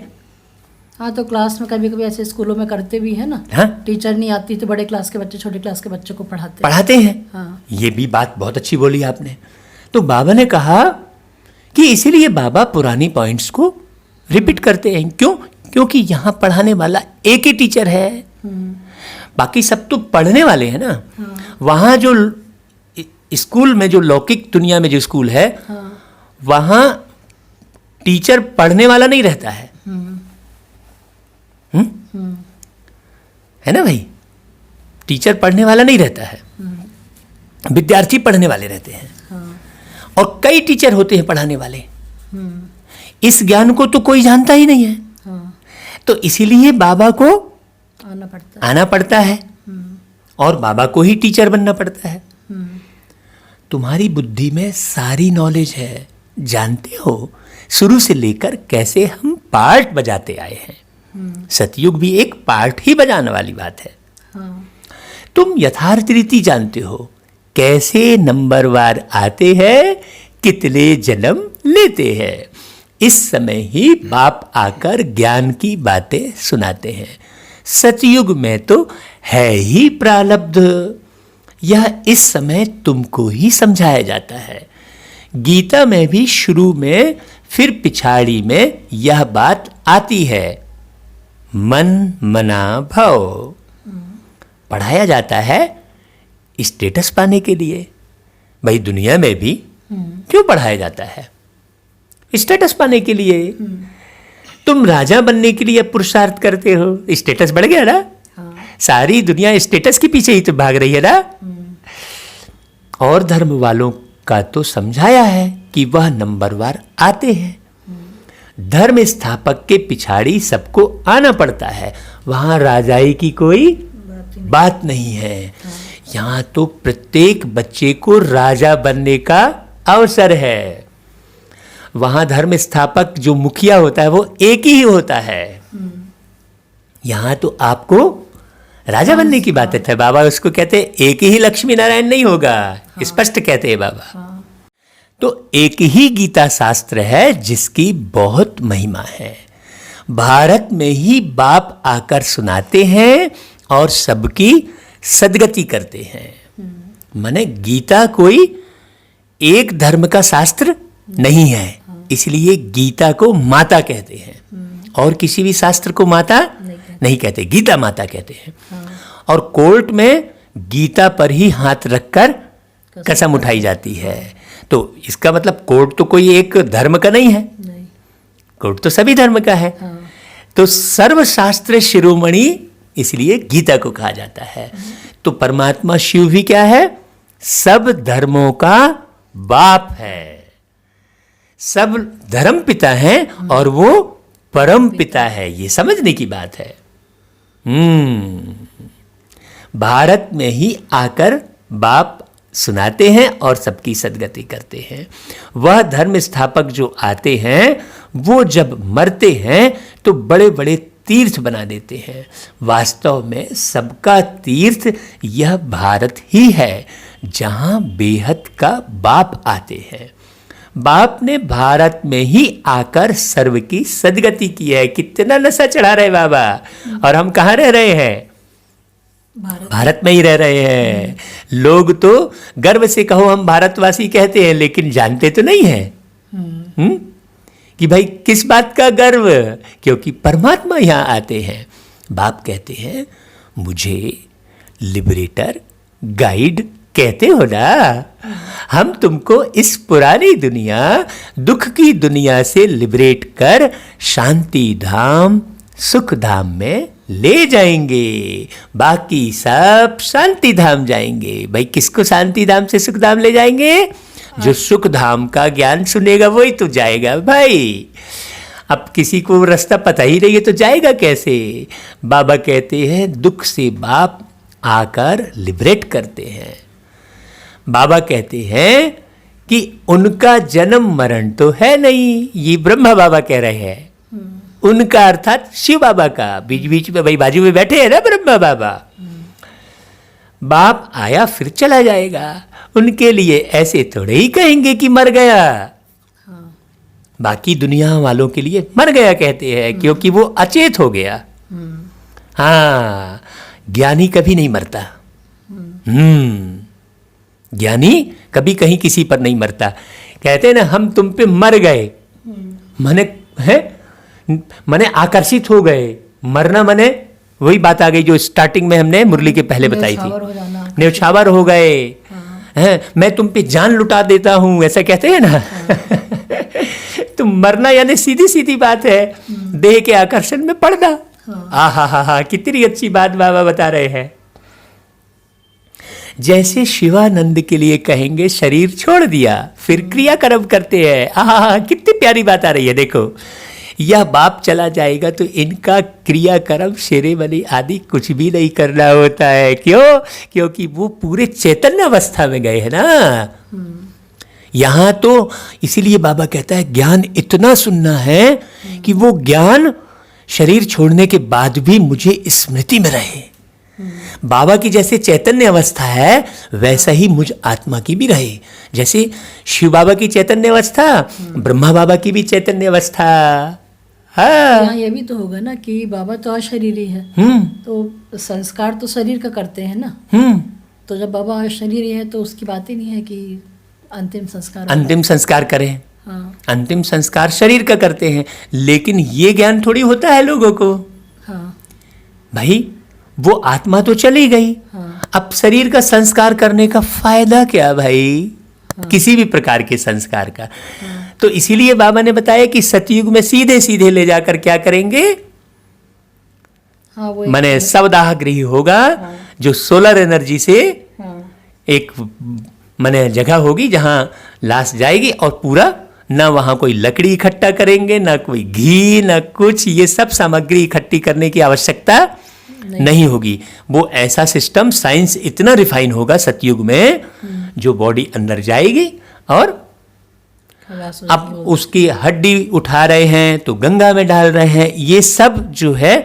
हाँ, तो क्लास में कभी कभी ऐसे स्कूलों में करते भी है ना। हाँ, टीचर नहीं आती तो बड़े क्लास के बच्चे छोटे क्लास के बच्चे को पढ़ाते हैं। हाँ। ये भी बात बहुत अच्छी बोली आपने। तो बाबा ने कहा कि इसीलिए बाबा पुरानी पॉइंट्स को रिपीट करते हैं। क्यों? क्योंकि यहाँ पढ़ाने वाला एक ही टीचर है, बाकी सब तो पढ़ने वाले हैं ना। वहाँ जो स्कूल में, जो लौकिक दुनिया में जो स्कूल है, वहाँ टीचर पढ़ने वाला नहीं रहता है। है ना भाई, टीचर पढ़ने वाला नहीं रहता है, विद्यार्थी पढ़ने वाले रहते हैं। और कई टीचर होते हैं पढ़ाने वाले। इस ज्ञान को तो कोई जानता ही नहीं है। तो इसीलिए बाबा को आना पड़ता है और बाबा को ही टीचर बनना पड़ता है। तुम्हारी बुद्धि में सारी नॉलेज है, जानते हो शुरू से लेकर कैसे हम पार्ट बजाते आए हैं। सतयुग भी एक पार्ट ही बजाने वाली बात है। तुम यथार्थ रीति जानते हो कैसे नंबरवार आते हैं, कितने जन्म लेते हैं। इस समय ही बाप आकर ज्ञान की बातें सुनाते हैं। सतयुग में तो है ही प्रारब्ध, यह इस समय तुमको ही समझाया जाता है। गीता में भी शुरू में फिर पिछाड़ी में यह बात आती है, मन मना भव। पढ़ाया जाता है स्टेटस पाने के लिए। भाई दुनिया में भी क्यों पढ़ाया जाता है? स्टेटस पाने के लिए। तुम राजा बनने के लिए पुरुषार्थ करते हो, स्टेटस बढ़ गया ना। सारी दुनिया स्टेटस के पीछे ही तो भाग रही है ना। और धर्म वालों का तो समझाया है कि वह नंबरवार आते हैं। धर्म स्थापक के पिछाड़ी सबको आना पड़ता है, वहां राजाई की कोई बात नहीं है। यहाँ तो प्रत्येक बच्चे को राजा बनने का अवसर है। वहां धर्म स्थापक जो मुखिया होता है वो एक ही होता है। यहाँ तो आपको राजा बनने की बात है। बाबा उसको कहते हैं एक ही लक्ष्मी नारायण नहीं होगा, स्पष्ट कहते हैं बाबा। तो एक ही गीता शास्त्र है जिसकी बहुत महिमा है। भारत में ही बाप आकर सुनाते हैं और सबकी सदगति करते हैं। माने गीता कोई एक धर्म का शास्त्र नहीं है, इसलिए गीता को माता कहते हैं। और किसी भी शास्त्र को माता नहीं कहते, गीता माता कहते हैं। और कोर्ट में गीता पर ही हाथ रखकर कसम उठाई जाती है। तो इसका मतलब कोर्ट तो कोई एक धर्म का नहीं है, कोर्ट तो सभी धर्म का है। तो सर्वशास्त्र शिरोमणि इसलिए गीता को कहा जाता है। तो परमात्मा शिव भी क्या है? सब धर्मों का बाप है, सब धर्म पिता है और वो परम पिता है। ये समझने की बात है। भारत में ही आकर बाप सुनाते हैं और सबकी सदगति करते हैं। वह धर्म स्थापक जो आते हैं वो जब मरते हैं तो बड़े बड़े तीर्थ बना देते हैं। वास्तव में सबका तीर्थ यह भारत ही है जहां बेहद का बाप आते हैं। बाप ने भारत में ही आकर सर्व की सदगति की है। कितना नशा चढ़ा रहे बाबा, और हम कहाँ रह रहे हैं? भारत में ही रह रहे हैं। लोग तो गर्व से कहो हम भारतवासी कहते हैं, लेकिन जानते तो नहीं है कि भाई किस बात का गर्व, क्योंकि परमात्मा यहाँ आते हैं। बाप कहते हैं मुझे लिबरेटर गाइड कहते हो ना, हम तुमको इस पुरानी दुनिया, दुख की दुनिया से लिबरेट कर शांति धाम, सुख धाम में ले जाएंगे। बाकी सब शांति धाम जाएंगे। भाई किसको शांति धाम से सुख धाम ले जाएंगे? जो सुख धाम का ज्ञान सुनेगा वही तो जाएगा भाई। अब किसी को रास्ता पता ही नहीं है तो जाएगा कैसे? बाबा कहते हैं दुख से बाप आकर लिबरेट करते हैं। बाबा कहते हैं कि उनका जन्म मरण तो है नहीं, ये ब्रह्मा बाबा कह रहे हैं। उनका अर्थात शिव बाबा का। बीच बीच में भाई बाजू में बैठे हैं ना ब्रह्मा बाबा। बाप आया फिर चला जाएगा, उनके लिए ऐसे थोड़े ही कहेंगे कि मर गया। बाकी दुनिया वालों के लिए मर गया कहते हैं, क्योंकि वो अचेत हो गया। हाँ, ज्ञानी कभी नहीं मरता। ज्ञानी कभी कहीं किसी पर नहीं मरता। कहते हैं ना हम तुम पे मर गए, माने है माने आकर्षित हो गए, मरना माने वही बात आ गई जो स्टार्टिंग में हमने मुरली के पहले बताई न्यौछावर हो थी, जाना, न्यौछावर हो गए हैं, मैं तुम पे जान लुटा देता हूं, ऐसा कहते हैं ना। तो मरना यानी सीधी सीधी बात है, देह के आकर्षण में पड़ना। हा, कितनी अच्छी बात बाबा बता रहे हैं। जैसे शिवानंद के लिए कहेंगे शरीर छोड़ दिया, फिर क्रियाकर्म करते हैं। आहा, कितनी प्यारी बात आ रही है। देखो, यह बाप चला जाएगा तो इनका क्रियाकर्म सेरेमनी आदि कुछ भी नहीं करना होता है। क्यों? क्योंकि वो पूरे चैतन्य अवस्था में गए हैं ना। यहां तो इसीलिए बाबा कहता है ज्ञान इतना सुनना है कि वो ज्ञान शरीर छोड़ने के बाद भी मुझे स्मृति में रहे। बाबा की जैसे चैतन्य अवस्था है वैसा ही मुझ आत्मा की भी रहे। जैसे शिव बाबा की चैतन्य अवस्था, ब्रह्मा बाबा की भी चैतन्य अवस्था। हाँ, यहाँ ये भी तो होगा ना कि बाबा तो अशरीरी है, तो संस्कार तो शरीर का करते हैं ना। तो जब बाबा अशरीरी है तो उसकी बात ही नहीं है कि अंतिम संस्कार अंतिम संस्कार करें। हाँ, अंतिम संस्कार शरीर का करते हैं, लेकिन ये ज्ञान थोड़ी होता है लोगों को। हाँ, भाई वो आत्मा तो चली गई, अब शरीर का संस्कार करने का फायदा क्या भाई? किसी भी प्रकार के संस्कार का। तो इसीलिए बाबा ने बताया कि सतयुग में सीधे सीधे ले जाकर क्या करेंगे, हाँ, वो माने सवदाह गृह होगा, जो सोलर एनर्जी से एक माने जगह होगी जहां लाश जाएगी, और पूरा ना वहां कोई लकड़ी इकट्ठा करेंगे, ना कोई घी, ना कुछ, ये सब सामग्री इकट्ठी करने की आवश्यकता नहीं होगी। वो ऐसा सिस्टम, साइंस इतना रिफाइन होगा सतयुग में, जो बॉडी अंदर जाएगी और अब उसकी हड्डी उठा रहे हैं तो गंगा में डाल रहे हैं। ये सब जो है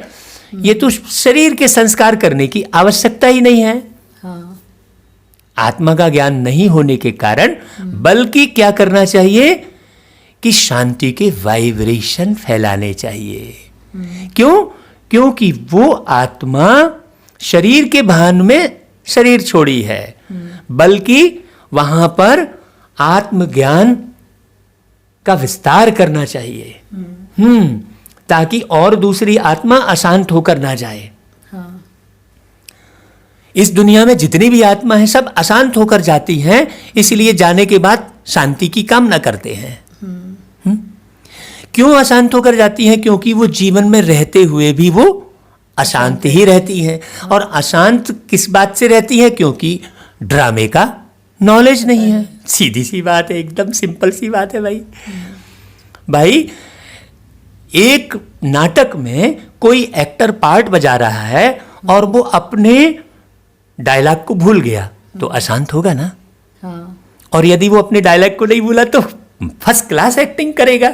ये तो शरीर के संस्कार करने की आवश्यकता ही नहीं है। हाँ, आत्मा का ज्ञान नहीं होने के कारण, बल्कि क्या करना चाहिए कि शांति के वाइब्रेशन फैलाने चाहिए। क्यों? क्योंकि वो आत्मा शरीर के भान में शरीर छोड़ी है, बल्कि वहां पर आत्मज्ञान का विस्तार करना चाहिए। ताकि और दूसरी आत्मा अशांत होकर ना जाए। हाँ, इस दुनिया में जितनी भी आत्मा है सब अशांत होकर जाती हैं, इसलिए जाने के बाद शांति की कामना करते हैं। क्यों अशांत होकर जाती हैं? क्योंकि वो जीवन में रहते हुए भी वो अशांत ही रहती हैं। और अशांत किस बात से रहती है? क्योंकि ड्रामे का नॉलेज नहीं है। सीधी सी बात है, एकदम सिंपल सी बात है भाई। भाई एक नाटक में कोई एक्टर पार्ट बजा रहा है और वो अपने डायलॉग को भूल गया तो अशांत होगा ना। हाँ, और यदि वो अपने डायलॉग को नहीं भूला तो फर्स्ट क्लास एक्टिंग करेगा,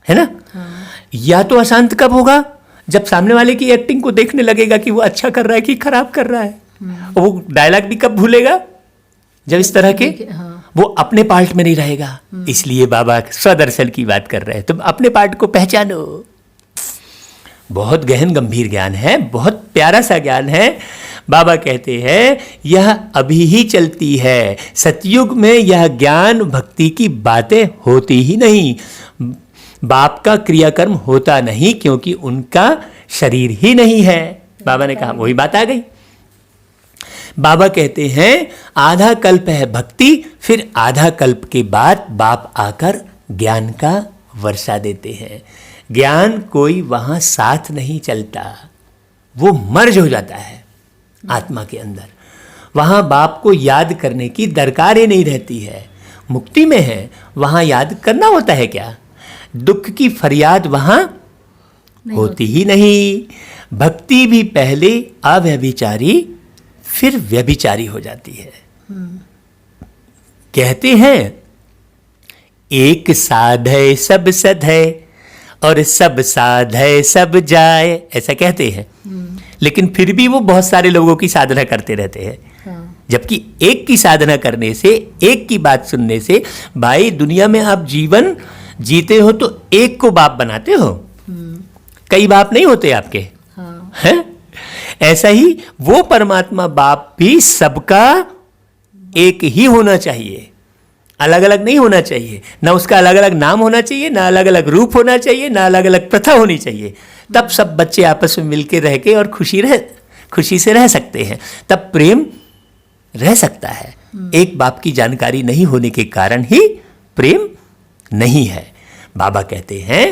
है ना। या तो अशांत कब होगा? जब सामने वाले की एक्टिंग को देखने लगेगा कि वो अच्छा कर रहा है कि खराब कर रहा है। और वो डायलॉग भी कब भूलेगा? जब इस तरह के वो अपने पार्ट में नहीं रहेगा। इसलिए बाबा स्वदर्शन की बात कर रहे हैं, तुम अपने पार्ट को पहचानो। बहुत गहन गंभीर ज्ञान है, बहुत प्यारा सा ज्ञान है। बाबा कहते हैं यह अभी ही चलती है। सतयुग में यह ज्ञान भक्ति की बातें होती ही नहीं। बाप का क्रियाकर्म होता नहीं, क्योंकि उनका शरीर ही नहीं है। बाबा ने कहा, वही बात आ गई। बाबा कहते हैं आधा कल्प है भक्ति, फिर आधा कल्प के बाद बाप आकर ज्ञान का वर्षा देते हैं। ज्ञान कोई वहां साथ नहीं चलता, वो मर्ज हो जाता है आत्मा के अंदर। वहां बाप को याद करने की दरकार ही नहीं रहती है। मुक्ति में है, वहां याद करना होता है क्या? दुख की फरियाद वहां होती ही नहीं। भक्ति भी पहले अव्यभिचारी फिर व्यभिचारी हो जाती है। कहते हैं एक साध है सब सध है और सब साध है सब जाए, ऐसा कहते हैं। लेकिन फिर भी वो बहुत सारे लोगों की साधना करते रहते हैं। जबकि एक की साधना करने से, एक की बात सुनने से, भाई दुनिया में आप जीवन जीते हो तो एक को बाप बनाते हो, कई बाप नहीं होते आपके। हैं? ऐसा ही वो परमात्मा बाप भी सबका एक ही होना चाहिए। अलग अलग नहीं होना चाहिए, ना उसका अलग अलग नाम होना चाहिए, ना अलग अलग रूप होना चाहिए, ना अलग अलग प्रथा होनी चाहिए। तब सब बच्चे आपस में मिलके रह के और खुशी से रह सकते हैं, तब प्रेम रह सकता है। एक बाप की जानकारी नहीं होने के कारण ही प्रेम नहीं है। बाबा कहते हैं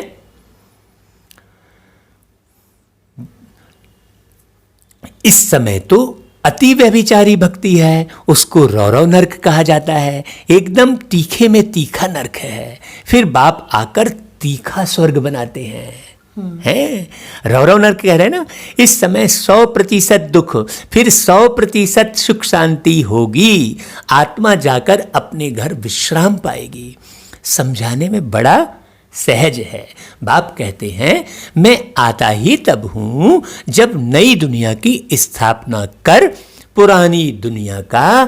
इस समय तो अति व्यभिचारी भक्ति है, उसको रौरव नरक कहा जाता है, एकदम तीखे में तीखा नरक है। फिर बाप आकर तीखा स्वर्ग बनाते हैं रौरव नरक कह रहे हैं ना। इस समय 100% दुख, फिर 100% सुख शांति होगी, आत्मा जाकर अपने घर विश्राम पाएगी। समझाने में बड़ा सहज है। बाप कहते हैं मैं आता ही तब हूं जब नई दुनिया की स्थापना कर पुरानी दुनिया का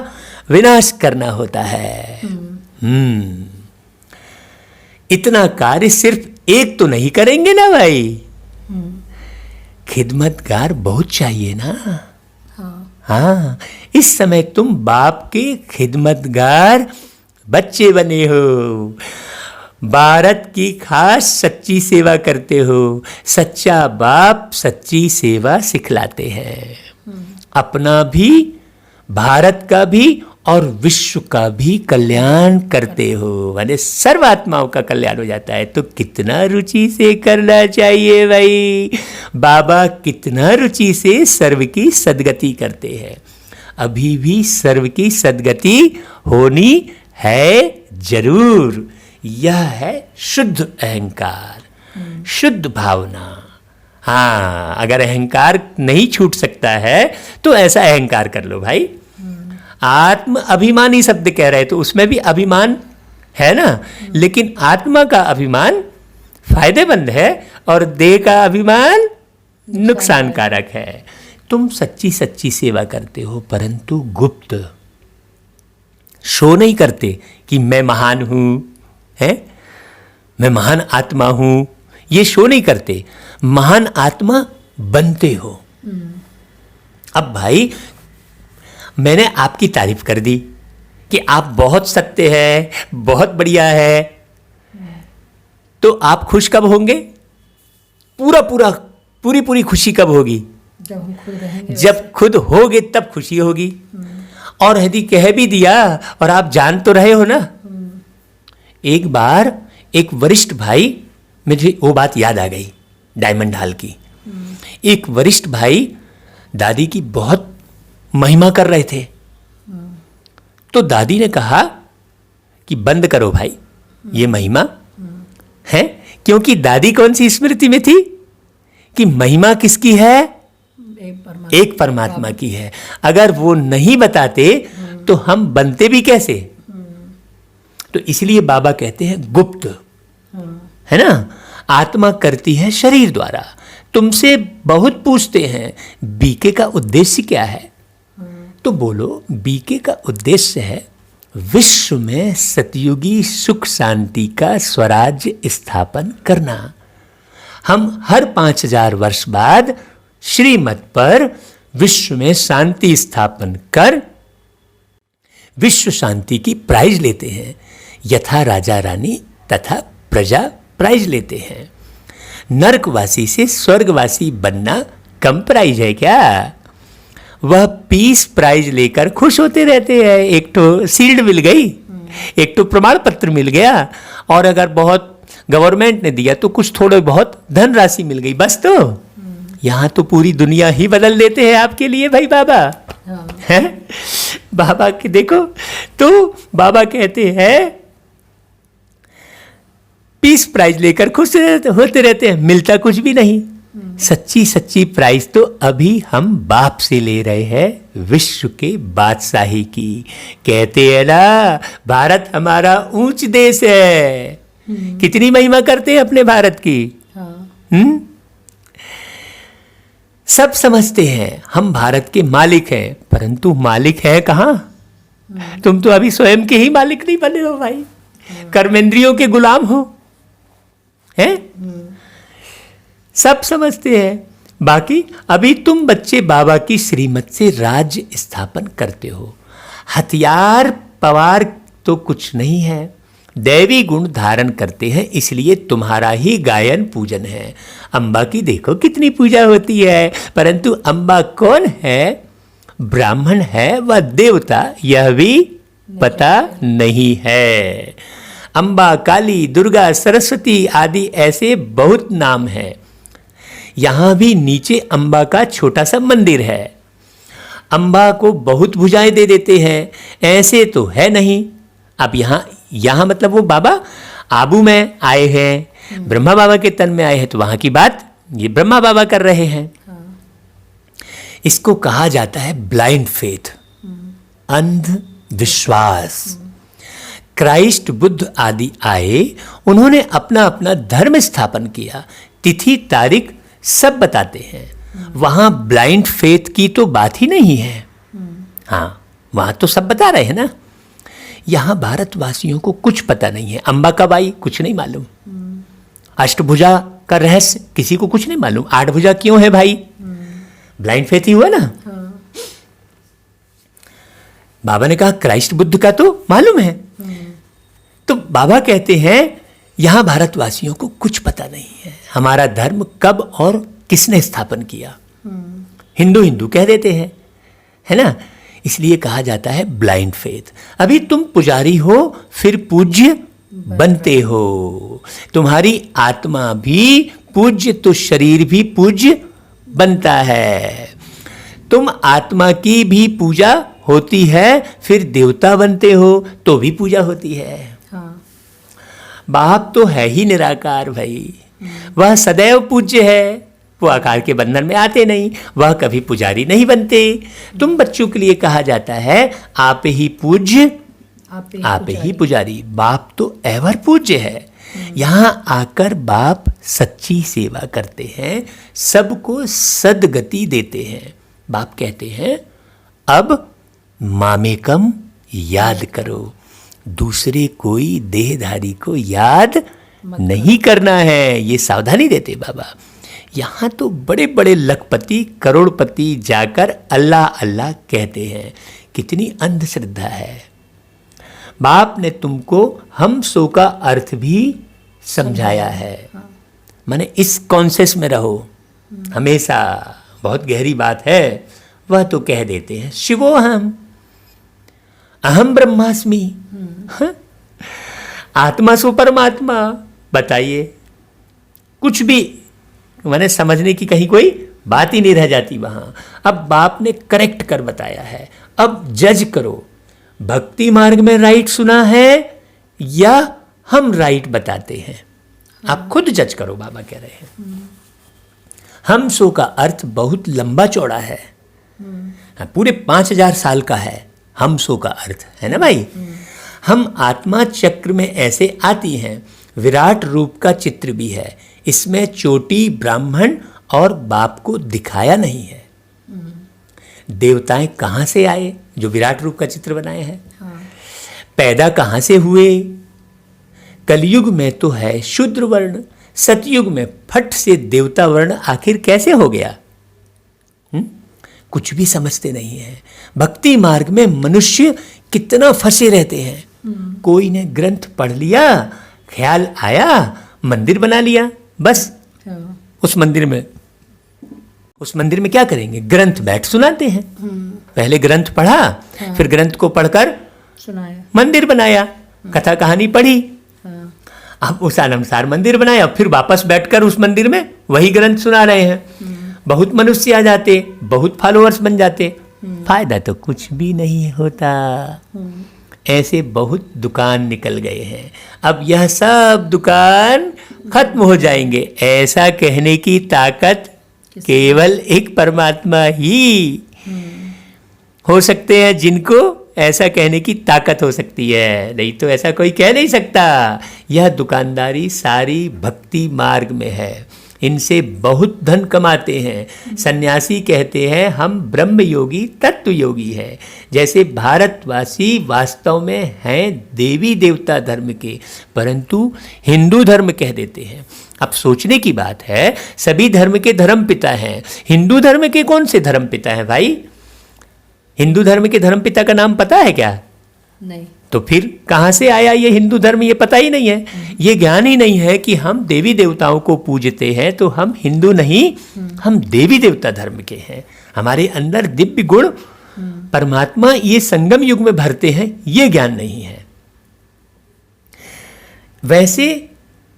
विनाश करना होता है। इतना कार्य सिर्फ एक तो नहीं करेंगे ना भाई, खिदमतगार बहुत चाहिए ना। हाँ, इस समय तुम बाप के खिदमतगार बच्चे बने हो, भारत की खास सच्ची सेवा करते हो। सच्चा बाप सच्ची सेवा सिखलाते हैं, अपना भी, भारत का भी और विश्व का भी कल्याण करते हो, माने सर्व आत्माओं का कल्याण हो जाता है। तो कितना रुचि से करना चाहिए भाई। बाबा कितना रुचि से सर्व की सद्गति करते हैं। अभी भी सर्व की सद्गति होनी है जरूर। यह है शुद्ध अहंकार, शुद्ध भावना। हाँ, अगर अहंकार नहीं छूट सकता है तो ऐसा अहंकार कर लो भाई। आत्म अभिमानी शब्द कह रहे तो उसमें भी अभिमान है ना, लेकिन आत्मा का अभिमान फायदेमंद है और देह का अभिमान नुकसानकारक है। तुम सच्ची सच्ची सेवा करते हो, परंतु गुप्त, शो नहीं करते कि मैं महान हूं, है मैं महान आत्मा हूं, ये शो नहीं करते, महान आत्मा बनते हो। अब भाई मैंने आपकी तारीफ कर दी कि आप बहुत सत्य है, बहुत बढ़िया है, तो आप खुश कब होंगे? पूरी खुशी कब होगी? जब हम खुद रहेंगे, जब खुद होगे तब खुशी होगी। और यदि कह भी दिया और आप जान तो रहे हो ना। एक बार एक वरिष्ठ भाई, मुझे वो बात याद आ गई डायमंड हॉल की। एक वरिष्ठ भाई दादी की बहुत महिमा कर रहे थे, तो दादी ने कहा कि बंद करो भाई ये महिमा है, क्योंकि दादी कौन सी स्मृति में थी कि महिमा किसकी है? एक परमात्मा की है। अगर वो नहीं बताते तो हम बनते भी कैसे? तो इसलिए बाबा कहते हैं गुप्त, है ना, आत्मा करती है शरीर द्वारा। तुमसे बहुत पूछते हैं बीके का उद्देश्य क्या है, तो बोलो बीके का उद्देश्य है विश्व में सतयुगी सुख शांति का स्वराज्य स्थापन करना। हम हर 5000 वर्ष बाद श्रीमत पर विश्व में शांति स्थापन कर विश्व शांति की प्राइज लेते हैं। यथा राजा रानी तथा प्रजा प्राइज लेते हैं। नरकवासी से स्वर्गवासी बनना कम प्राइज है क्या? वह पीस प्राइज लेकर खुश होते रहते हैं। एक तो सील्ड मिल गई, एक तो प्रमाण पत्र मिल गया, और अगर बहुत गवर्नमेंट ने दिया तो कुछ थोड़े बहुत धनराशि मिल गई, बस। तो यहाँ तो पूरी दुनिया ही बदल देते हैं आपके लिए भाई बाबा। है बाबा के देखो, तो बाबा कहते हैं पीस प्राइज लेकर खुश होते रहते हैं, मिलता कुछ भी नहीं। सच्ची सच्ची प्राइज तो अभी हम बाप से ले रहे हैं, विश्व के बादशाही की। कहते हैं ना भारत हमारा ऊंच देश है। कितनी महिमा करते हैं अपने भारत की। सब समझते हैं हम भारत के मालिक हैं, परंतु मालिक है कहाँ? तुम तो अभी स्वयं के ही मालिक नहीं बने हो भाई, कर्मेंद्रियों के गुलाम हो, हैं? सब समझते हैं। बाकी अभी तुम बच्चे बाबा की श्रीमत से राज्य स्थापन करते हो। हथियार पवार तो कुछ नहीं है, दैवी गुण धारण करते हैं, इसलिए तुम्हारा ही गायन पूजन है। अम्बा की देखो कितनी पूजा होती है, परंतु अम्बा कौन है, ब्राह्मण है व देवता, यह भी पता नहीं है। अम्बा, काली, दुर्गा, सरस्वती आदि ऐसे बहुत नाम हैं। यहाँ भी नीचे अम्बा का छोटा सा मंदिर है। अम्बा को बहुत भुजाएं दे देते हैं, ऐसे तो है नहीं। अब यहाँ मतलब वो बाबा आबू में आए हैं, ब्रह्मा बाबा के तन में आए हैं, तो वहाँ की बात ये ब्रह्मा बाबा कर रहे हैं। इसको कहा जाता है ब्लाइंड फेथ, अंध विश्वास। क्राइस्ट बुद्ध आदि आए, उन्होंने अपना अपना धर्म स्थापन किया, तिथि तारीख सब बताते हैं। वहाँ ब्लाइंड फेथ की तो बात ही नहीं है। हाँ, वहाँ तो सब बता रहे हैं ना। यहाँ भारतवासियों को कुछ पता नहीं है। अम्बा कब आई कुछ नहीं मालूम, अष्टभुजा का रहस्य किसी को कुछ नहीं मालूम, 8 भुजा क्यों है भाई, ब्लाइंड फेथ ही हुआ ना। बाबा ने कहा क्राइस्ट बुद्ध का तो मालूम है। तो बाबा कहते हैं यहाँ भारतवासियों को कुछ पता नहीं है, हमारा धर्म कब और किसने स्थापन किया। हिंदू हिंदू कह देते हैं, है ना, इसलिए कहा जाता है ब्लाइंड फेथ। अभी तुम पुजारी हो फिर पूज्य बनते हो, तुम्हारी आत्मा भी पूज्य तो शरीर भी पूज्य बनता है। तुम आत्मा की भी पूजा होती है, फिर देवता बनते हो तो भी पूजा होती है। हाँ। बाप तो है ही निराकार भाई, वह सदैव पूज्य है, वो आकार के बंधन में आते नहीं, वह कभी पुजारी नहीं बनते। तुम बच्चों के लिए कहा जाता है आप ही पूज्य आप ही पुजारी। बाप तो एवर पूज्य है। यहाँ आकर बाप सच्ची सेवा करते हैं, सबको सदगति देते हैं। बाप कहते हैं अब मामेकम याद करो, दूसरे कोई देहधारी को याद नहीं करना है, ये सावधानी देते बाबा। यहाँ तो बड़े बड़े लखपति करोड़पति जाकर अल्लाह अल्लाह कहते हैं, कितनी अंधश्रद्धा है। बाप ने तुमको हम सो का अर्थ भी समझाया है, माने इस कॉन्शियस में रहो हमेशा। बहुत गहरी बात है, वह तो कह देते हैं शिवोहम अहम ब्रह्मास्मि, आत्मा सो परमात्मा। बताइए, कुछ भी मैंने समझने की कहीं कोई बात ही नहीं रह जाती वहाँ। अब बाप ने करेक्ट कर बताया है, अब जज करो भक्ति मार्ग में राइट सुना है या हम राइट बताते हैं। आप खुद जज करो, बाबा कह रहे हैं। हम सो का अर्थ बहुत लंबा चौड़ा है, पूरे 5000 साल का है हम सो का अर्थ, है ना भाई। हम आत्मा चक्र में ऐसे आती हैं, विराट रूप का चित्र भी है, इसमें चोटी ब्राह्मण और बाप को दिखाया नहीं है। देवताएं कहाँ से आए जो विराट रूप का चित्र बनाए हैं, पैदा कहाँ से हुए। कलयुग में तो है शूद्र वर्ण, सतयुग में फट से देवता वर्ण आखिर कैसे हो गया, कुछ भी समझते नहीं है। भक्ति मार्ग में मनुष्य कितना फंसे रहते हैं। कोई ने ग्रंथ पढ़ लिया, ख्याल आया, मंदिर बना लिया, बस उस मंदिर में क्या करेंगे, ग्रंथ बैठ सुनाते हैं। पहले ग्रंथ पढ़ा, फिर ग्रंथ को पढ़कर सुनाया, मंदिर बनाया, कथा कहानी पढ़ी, अब उस अनुसार मंदिर बनाया, फिर वापस बैठकर उस मंदिर में वही ग्रंथ सुना रहे हैं। बहुत मनुष्य आ जाते, बहुत फॉलोअर्स बन जाते, फायदा तो कुछ भी नहीं होता। ऐसे बहुत दुकान निकल गए हैं। अब यह सब दुकान खत्म हो जाएंगे, ऐसा कहने की ताकत केवल एक परमात्मा ही हो सकते हैं, जिनको ऐसा कहने की ताकत हो सकती है, नहीं तो ऐसा कोई कह नहीं सकता। यह दुकानदारी सारी भक्ति मार्ग में है, इनसे बहुत धन कमाते हैं। सन्यासी कहते हैं हम ब्रह्म योगी तत्व योगी हैं, जैसे भारतवासी वास्तव में हैं देवी देवता धर्म के, परंतु हिंदू धर्म कह देते हैं। अब सोचने की बात है, सभी धर्म के धर्म पिता हैं, हिंदू धर्म के कौन से धर्म पिता हैं भाई? हिंदू धर्म के धर्म पिता का नाम पता है क्या? नहीं। तो फिर कहाँ से आया ये हिंदू धर्म, ये पता ही नहीं है, ये ज्ञान ही नहीं है कि हम देवी देवताओं को पूजते हैं तो हम हिंदू नहीं, हम देवी देवता धर्म के हैं। हमारे अंदर दिव्य गुण परमात्मा ये संगम युग में भरते हैं, ये ज्ञान नहीं है। वैसे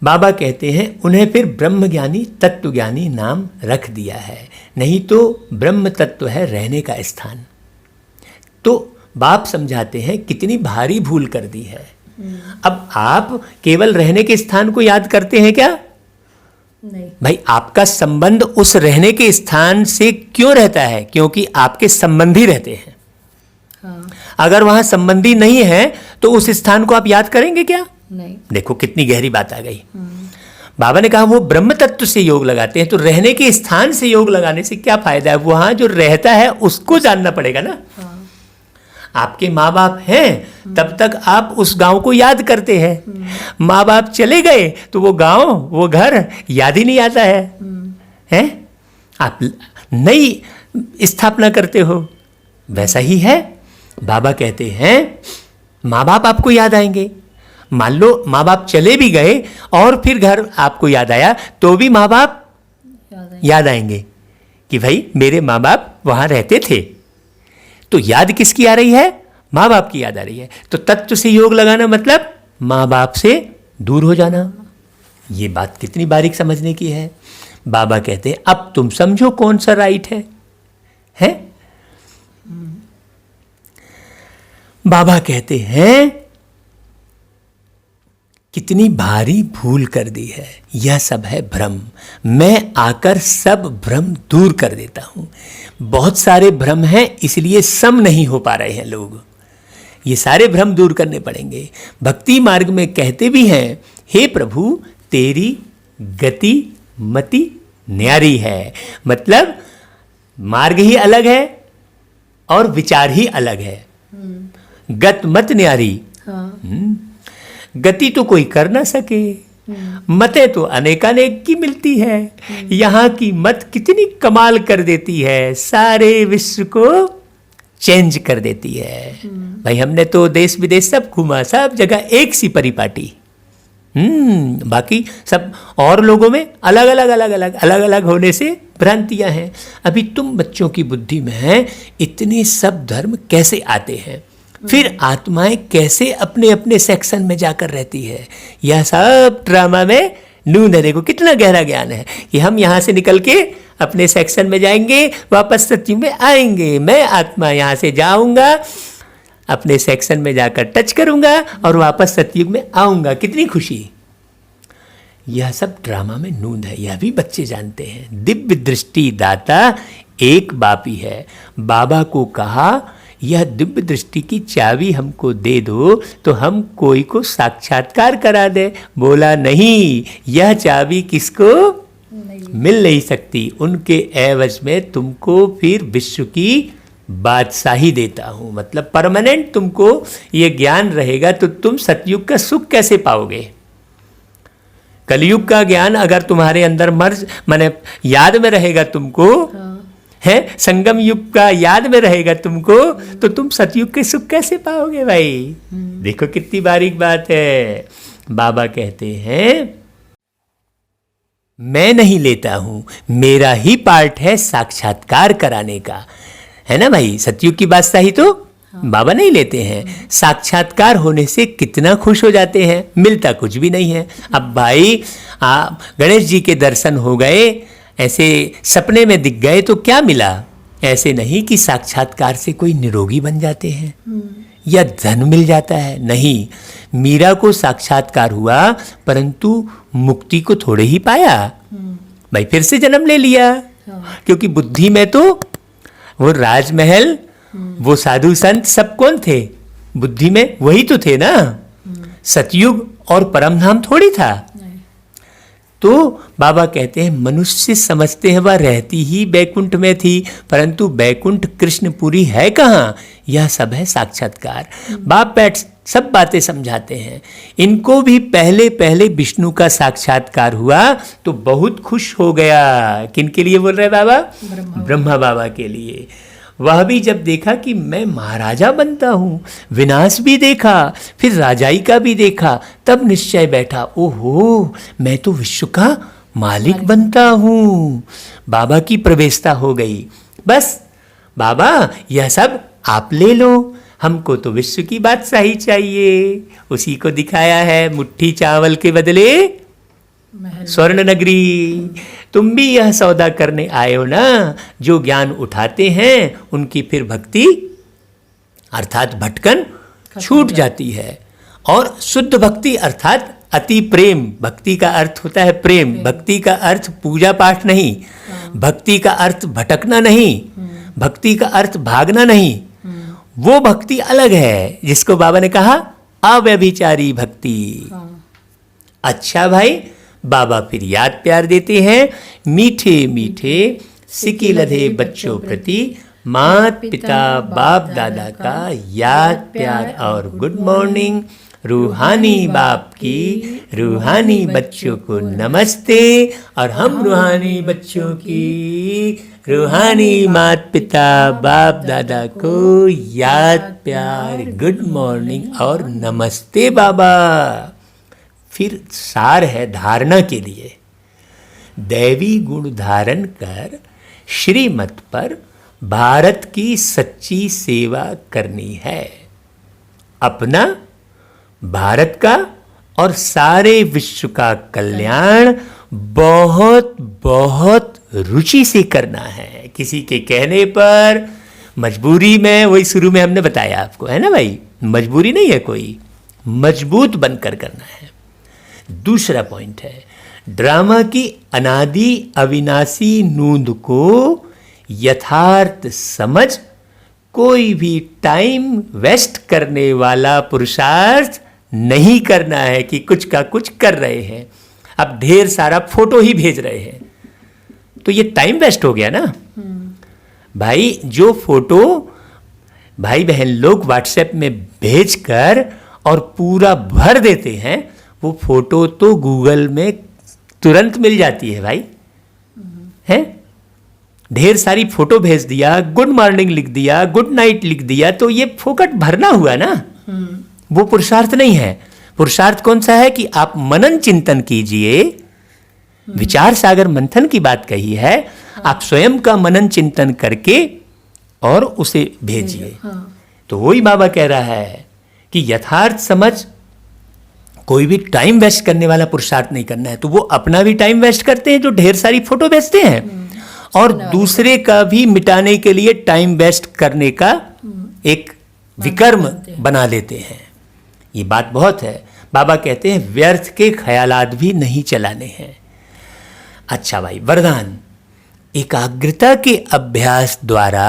बाबा कहते हैं उन्हें फिर ब्रह्मज्ञानी तत्वज्ञानी नाम रख दिया है, नहीं तो ब्रह्म तत्व है रहने का स्थान। तो बाप समझाते हैं कितनी भारी भूल कर दी है। अब आप केवल रहने के स्थान को याद करते हैं क्या? नहीं भाई, आपका संबंध उस रहने के स्थान से क्यों रहता है? क्योंकि आपके संबंधी रहते हैं। हाँ अगर वहां संबंधी नहीं है तो उस स्थान को आप याद करेंगे क्या? नहीं। देखो कितनी गहरी बात आ गई। बाबा ने कहा वो ब्रह्म तत्व से योग लगाते हैं, तो रहने के स्थान से योग लगाने से क्या फायदा है? वहां जो रहता है उसको जानना पड़ेगा ना। हाँ आपके माँ बाप हैं तब तक आप उस गांव को याद करते हैं, माँ बाप चले गए तो वो गांव वो घर याद ही नहीं आता है, हैं? आप नई स्थापना करते हो। वैसा ही है, बाबा कहते हैं माँ बाप आपको याद आएंगे। मान लो माँ बाप चले भी गए और फिर घर आपको याद आया तो भी माँ बाप याद आएंगे कि भाई मेरे माँ बाप वहाँ रहते थे। तो याद किसकी आ रही है? माँ बाप की याद आ रही है। तो तत्व से योग लगाना मतलब माँ बाप से दूर हो जाना। ये बात कितनी बारीक समझने की है। बाबा कहते हैं अब तुम समझो कौन सा राइट है? बाबा कहते हैं कितनी भारी भूल कर दी है, यह सब है भ्रम। मैं आकर सब भ्रम दूर कर देता हूं। बहुत सारे भ्रम हैं इसलिए सम नहीं हो पा रहे हैं लोग। ये सारे भ्रम दूर करने पड़ेंगे। भक्ति मार्ग में कहते भी हैं हे प्रभु तेरी गति मति न्यारी है। मतलब मार्ग ही अलग है और विचार ही अलग है। गत मत न्यारी। हाँ गति तो कोई कर ना सके, मतें तो अनेकानेक की मिलती है। यहाँ की मत कितनी कमाल कर देती है, सारे विश्व को चेंज कर देती है। भाई हमने तो देश विदेश सब घूमा, सब जगह एक सी परिपाटी। बाकी सब और लोगों में अलग अलग होने से भ्रांतियां हैं। अभी तुम बच्चों की बुद्धि में हैं इतने सब धर्म कैसे आते हैं, फिर आत्माएं कैसे अपने अपने सेक्शन में जाकर रहती है। यह सब ड्रामा में नूंद है। देखो कितना गहरा ज्ञान है कि हम यहाँ से निकल के अपने सेक्शन में जाएंगे, वापस सत्युग में आएंगे। मैं आत्मा यहाँ से जाऊंगा, अपने सेक्शन में जाकर टच करूंगा और वापस सत्युग में आऊंगा। कितनी खुशी। यह सब ड्रामा में नूंद है, यह भी बच्चे जानते हैं। दिव्य दृष्टि दाता एक बाप ही है। बाबा को कहा यह दिव्य दृष्टि की चाबी हमको दे दो तो हम कोई को साक्षात्कार करा दे। बोला नहीं, यह चाबी किसको मिल नहीं सकती। उनके एवज में तुमको फिर विश्व की बादशाही देता हूं। मतलब परमानेंट तुमको ये ज्ञान रहेगा तो तुम सतयुग का सुख कैसे पाओगे। कलयुग का ज्ञान अगर तुम्हारे अंदर माने याद में रहेगा तुमको, है संगम युग का याद में रहेगा तुमको, तो तुम सतयुग के सुख कैसे पाओगे भाई। देखो कितनी बारीक बात है। बाबा कहते हैं मैं नहीं लेता हूं, मेरा ही पार्ट है साक्षात्कार कराने का, है ना भाई। सतयुग की बादशाही तो बाबा नहीं लेते हैं। साक्षात्कार होने से कितना खुश हो जाते हैं, मिलता कुछ भी नहीं है। अब भाई गणेश जी के दर्शन हो गए, ऐसे सपने में दिख गए तो क्या मिला। ऐसे नहीं कि साक्षात्कार से कोई निरोगी बन जाते हैं या धन मिल जाता है। नहीं, मीरा को साक्षात्कार हुआ परंतु मुक्ति को थोड़े ही पाया भाई, फिर से जन्म ले लिया। क्योंकि बुद्धि में तो वो राजमहल वो साधु संत सब कौन थे, बुद्धि में वही तो थे ना। सतयुग और परमधाम थोड़ी था। तो बाबा कहते हैं मनुष्य समझते हैं वह रहती ही बैकुंठ में थी, परंतु बैकुंठ कृष्णपुरी है कहाँ। यह सब है साक्षात्कार। बाप बैठ सब बातें समझाते हैं। इनको भी पहले पहले विष्णु का साक्षात्कार हुआ तो बहुत खुश हो गया। किन के लिए बोल रहे बाबा? ब्रह्मा बाबा के लिए। वह भी जब देखा कि मैं महाराजा बनता हूँ, विनाश भी देखा, फिर राजाई का भी देखा, तब निश्चय बैठा, ओहो मैं तो विश्व का मालिक बनता हूँ। बाबा की प्रवेशता हो गई। बस बाबा यह सब आप ले लो, हमको तो विश्व की बादशाही चाहिए। उसी को दिखाया है, मुट्ठी चावल के बदले स्वर्ण नगरी। तुम भी यह सौदा करने आए हो ना। जो ज्ञान उठाते हैं उनकी फिर भक्ति अर्थात भटकन छूट जाती है। और शुद्ध भक्ति अर्थात अति प्रेम, भक्ति का अर्थ होता है प्रेम। भक्ति का अर्थ पूजा पाठ नहीं, भक्ति का अर्थ भटकना नहीं, भक्ति का अर्थ भागना नहीं। वो भक्ति अलग है जिसको बाबा ने कहा अव्यभिचारी भक्ति। अच्छा भाई, बाबा फिर याद प्यार देते हैं, मीठे मीठे सिकी लधे बच्चों प्रति मात पिता बाप दादा का याद प्यार और गुड मॉर्निंग। रूहानी बाप की रूहानी बच्चों को नमस्ते, और हम रूहानी बच्चों की रूहानी मात पिता बाप दादा को याद प्यार, गुड मॉर्निंग और नमस्ते बाबा। फिर सार है धारणा के लिए, दैवी गुण धारण कर श्रीमत पर भारत की सच्ची सेवा करनी है। अपना, भारत का और सारे विश्व का कल्याण बहुत बहुत रुचि से करना है। किसी के कहने पर, मजबूरी में, वही शुरू में हमने बताया आपको, है ना भाई, मजबूरी नहीं है कोई, मजबूत बनकर करना है। दूसरा पॉइंट है, ड्रामा की अनादि अविनाशी नूंद को यथार्थ समझ कोई भी टाइम वेस्ट करने वाला पुरुषार्थ नहीं करना है कि कुछ का कुछ कर रहे हैं। अब ढेर सारा फोटो ही भेज रहे हैं तो ये टाइम वेस्ट हो गया ना भाई। जो फोटो भाई बहन लोग व्हाट्सएप में भेजकर और पूरा भर देते हैं, वो फोटो तो गूगल में तुरंत मिल जाती है भाई, है। ढेर सारी फोटो भेज दिया, गुड मॉर्निंग लिख दिया, गुड नाइट लिख दिया, तो ये फोकट भरना हुआ ना। वो पुरुषार्थ नहीं है। पुरुषार्थ कौन सा है कि आप मनन चिंतन कीजिए। विचार सागर मंथन की बात कही है, आप स्वयं का मनन चिंतन करके और उसे भेजिए। तो वही बाबा कह रहा है कि यथार्थ समझ, कोई भी टाइम वेस्ट करने वाला पुरुषार्थ नहीं करना है। तो वो अपना भी टाइम वेस्ट करते हैं जो ढेर सारी फोटो भेजते हैं, और दूसरे का भी मिटाने के लिए टाइम वेस्ट करने का एक विकर्म बना लेते हैं। ये बात बहुत है। बाबा कहते हैं व्यर्थ के ख्यालात भी नहीं चलाने हैं। अच्छा भाई, वरदान, एकाग्रता के अभ्यास द्वारा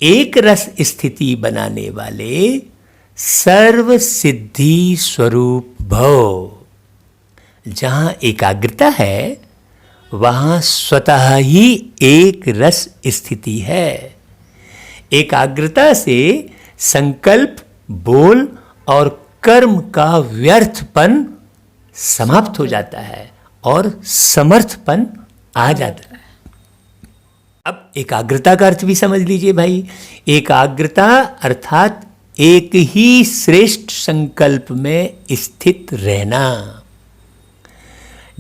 एक रस स्थिति बनाने वाले सर्व सिद्धि स्वरूप भव। जहां एकाग्रता है वहां स्वतः ही एक रस स्थिति है। एकाग्रता से संकल्प, बोल और कर्म का व्यर्थपन समाप्त हो जाता है और समर्थपन आ जाता है। अब एकाग्रता का अर्थ भी समझ लीजिए भाई। एकाग्रता अर्थात एक ही श्रेष्ठ संकल्प में स्थित रहना।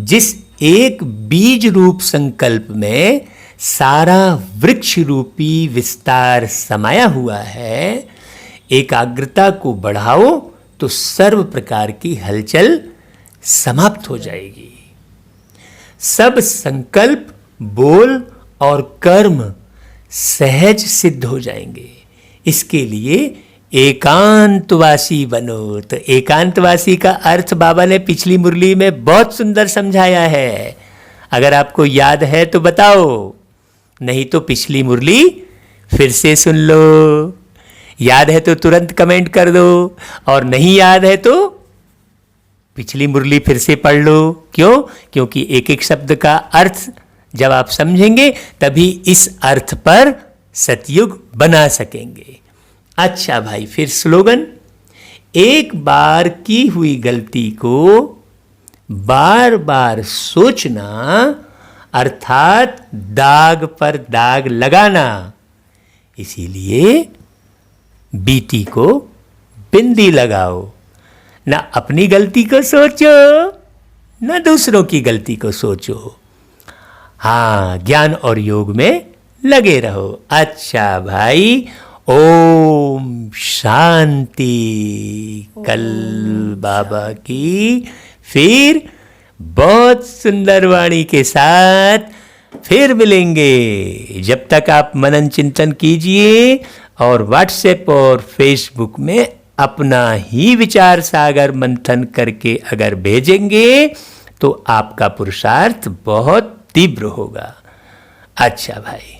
जिस एक बीज रूप संकल्प में सारा वृक्ष रूपी विस्तार समाया हुआ है, एकाग्रता को बढ़ाओ तो सर्व प्रकार की हलचल समाप्त हो जाएगी। सब संकल्प, बोल और कर्म सहज सिद्ध हो जाएंगे। इसके लिए एकांतवासी बनो। तो एकांतवासी का अर्थ बाबा ने पिछली मुरली में बहुत सुंदर समझाया है। अगर आपको याद है तो बताओ, नहीं तो पिछली मुरली फिर से सुन लो। याद है तो तुरंत कमेंट कर दो, और नहीं याद है तो पिछली मुरली फिर से पढ़ लो। क्यों? क्योंकि एक एक शब्द का अर्थ जब आप समझेंगे तभी इस अर्थ पर सतयुग बना सकेंगे। अच्छा भाई, फिर स्लोगन, एक बार की हुई गलती को बार बार सोचना अर्थात दाग पर दाग लगाना। इसीलिए बेटी को बिंदी लगाओ, ना अपनी गलती को सोचो ना दूसरों की गलती को सोचो। हाँ, ज्ञान और योग में लगे रहो। अच्छा भाई, ओम शांति। कल बाबा की फिर बहुत सुंदर वाणी के साथ फिर मिलेंगे। जब तक आप मनन चिंतन कीजिए और व्हाट्सएप और फेसबुक में अपना ही विचार सागर मंथन करके अगर भेजेंगे तो आपका पुरुषार्थ बहुत तीव्र होगा। अच्छा भाई।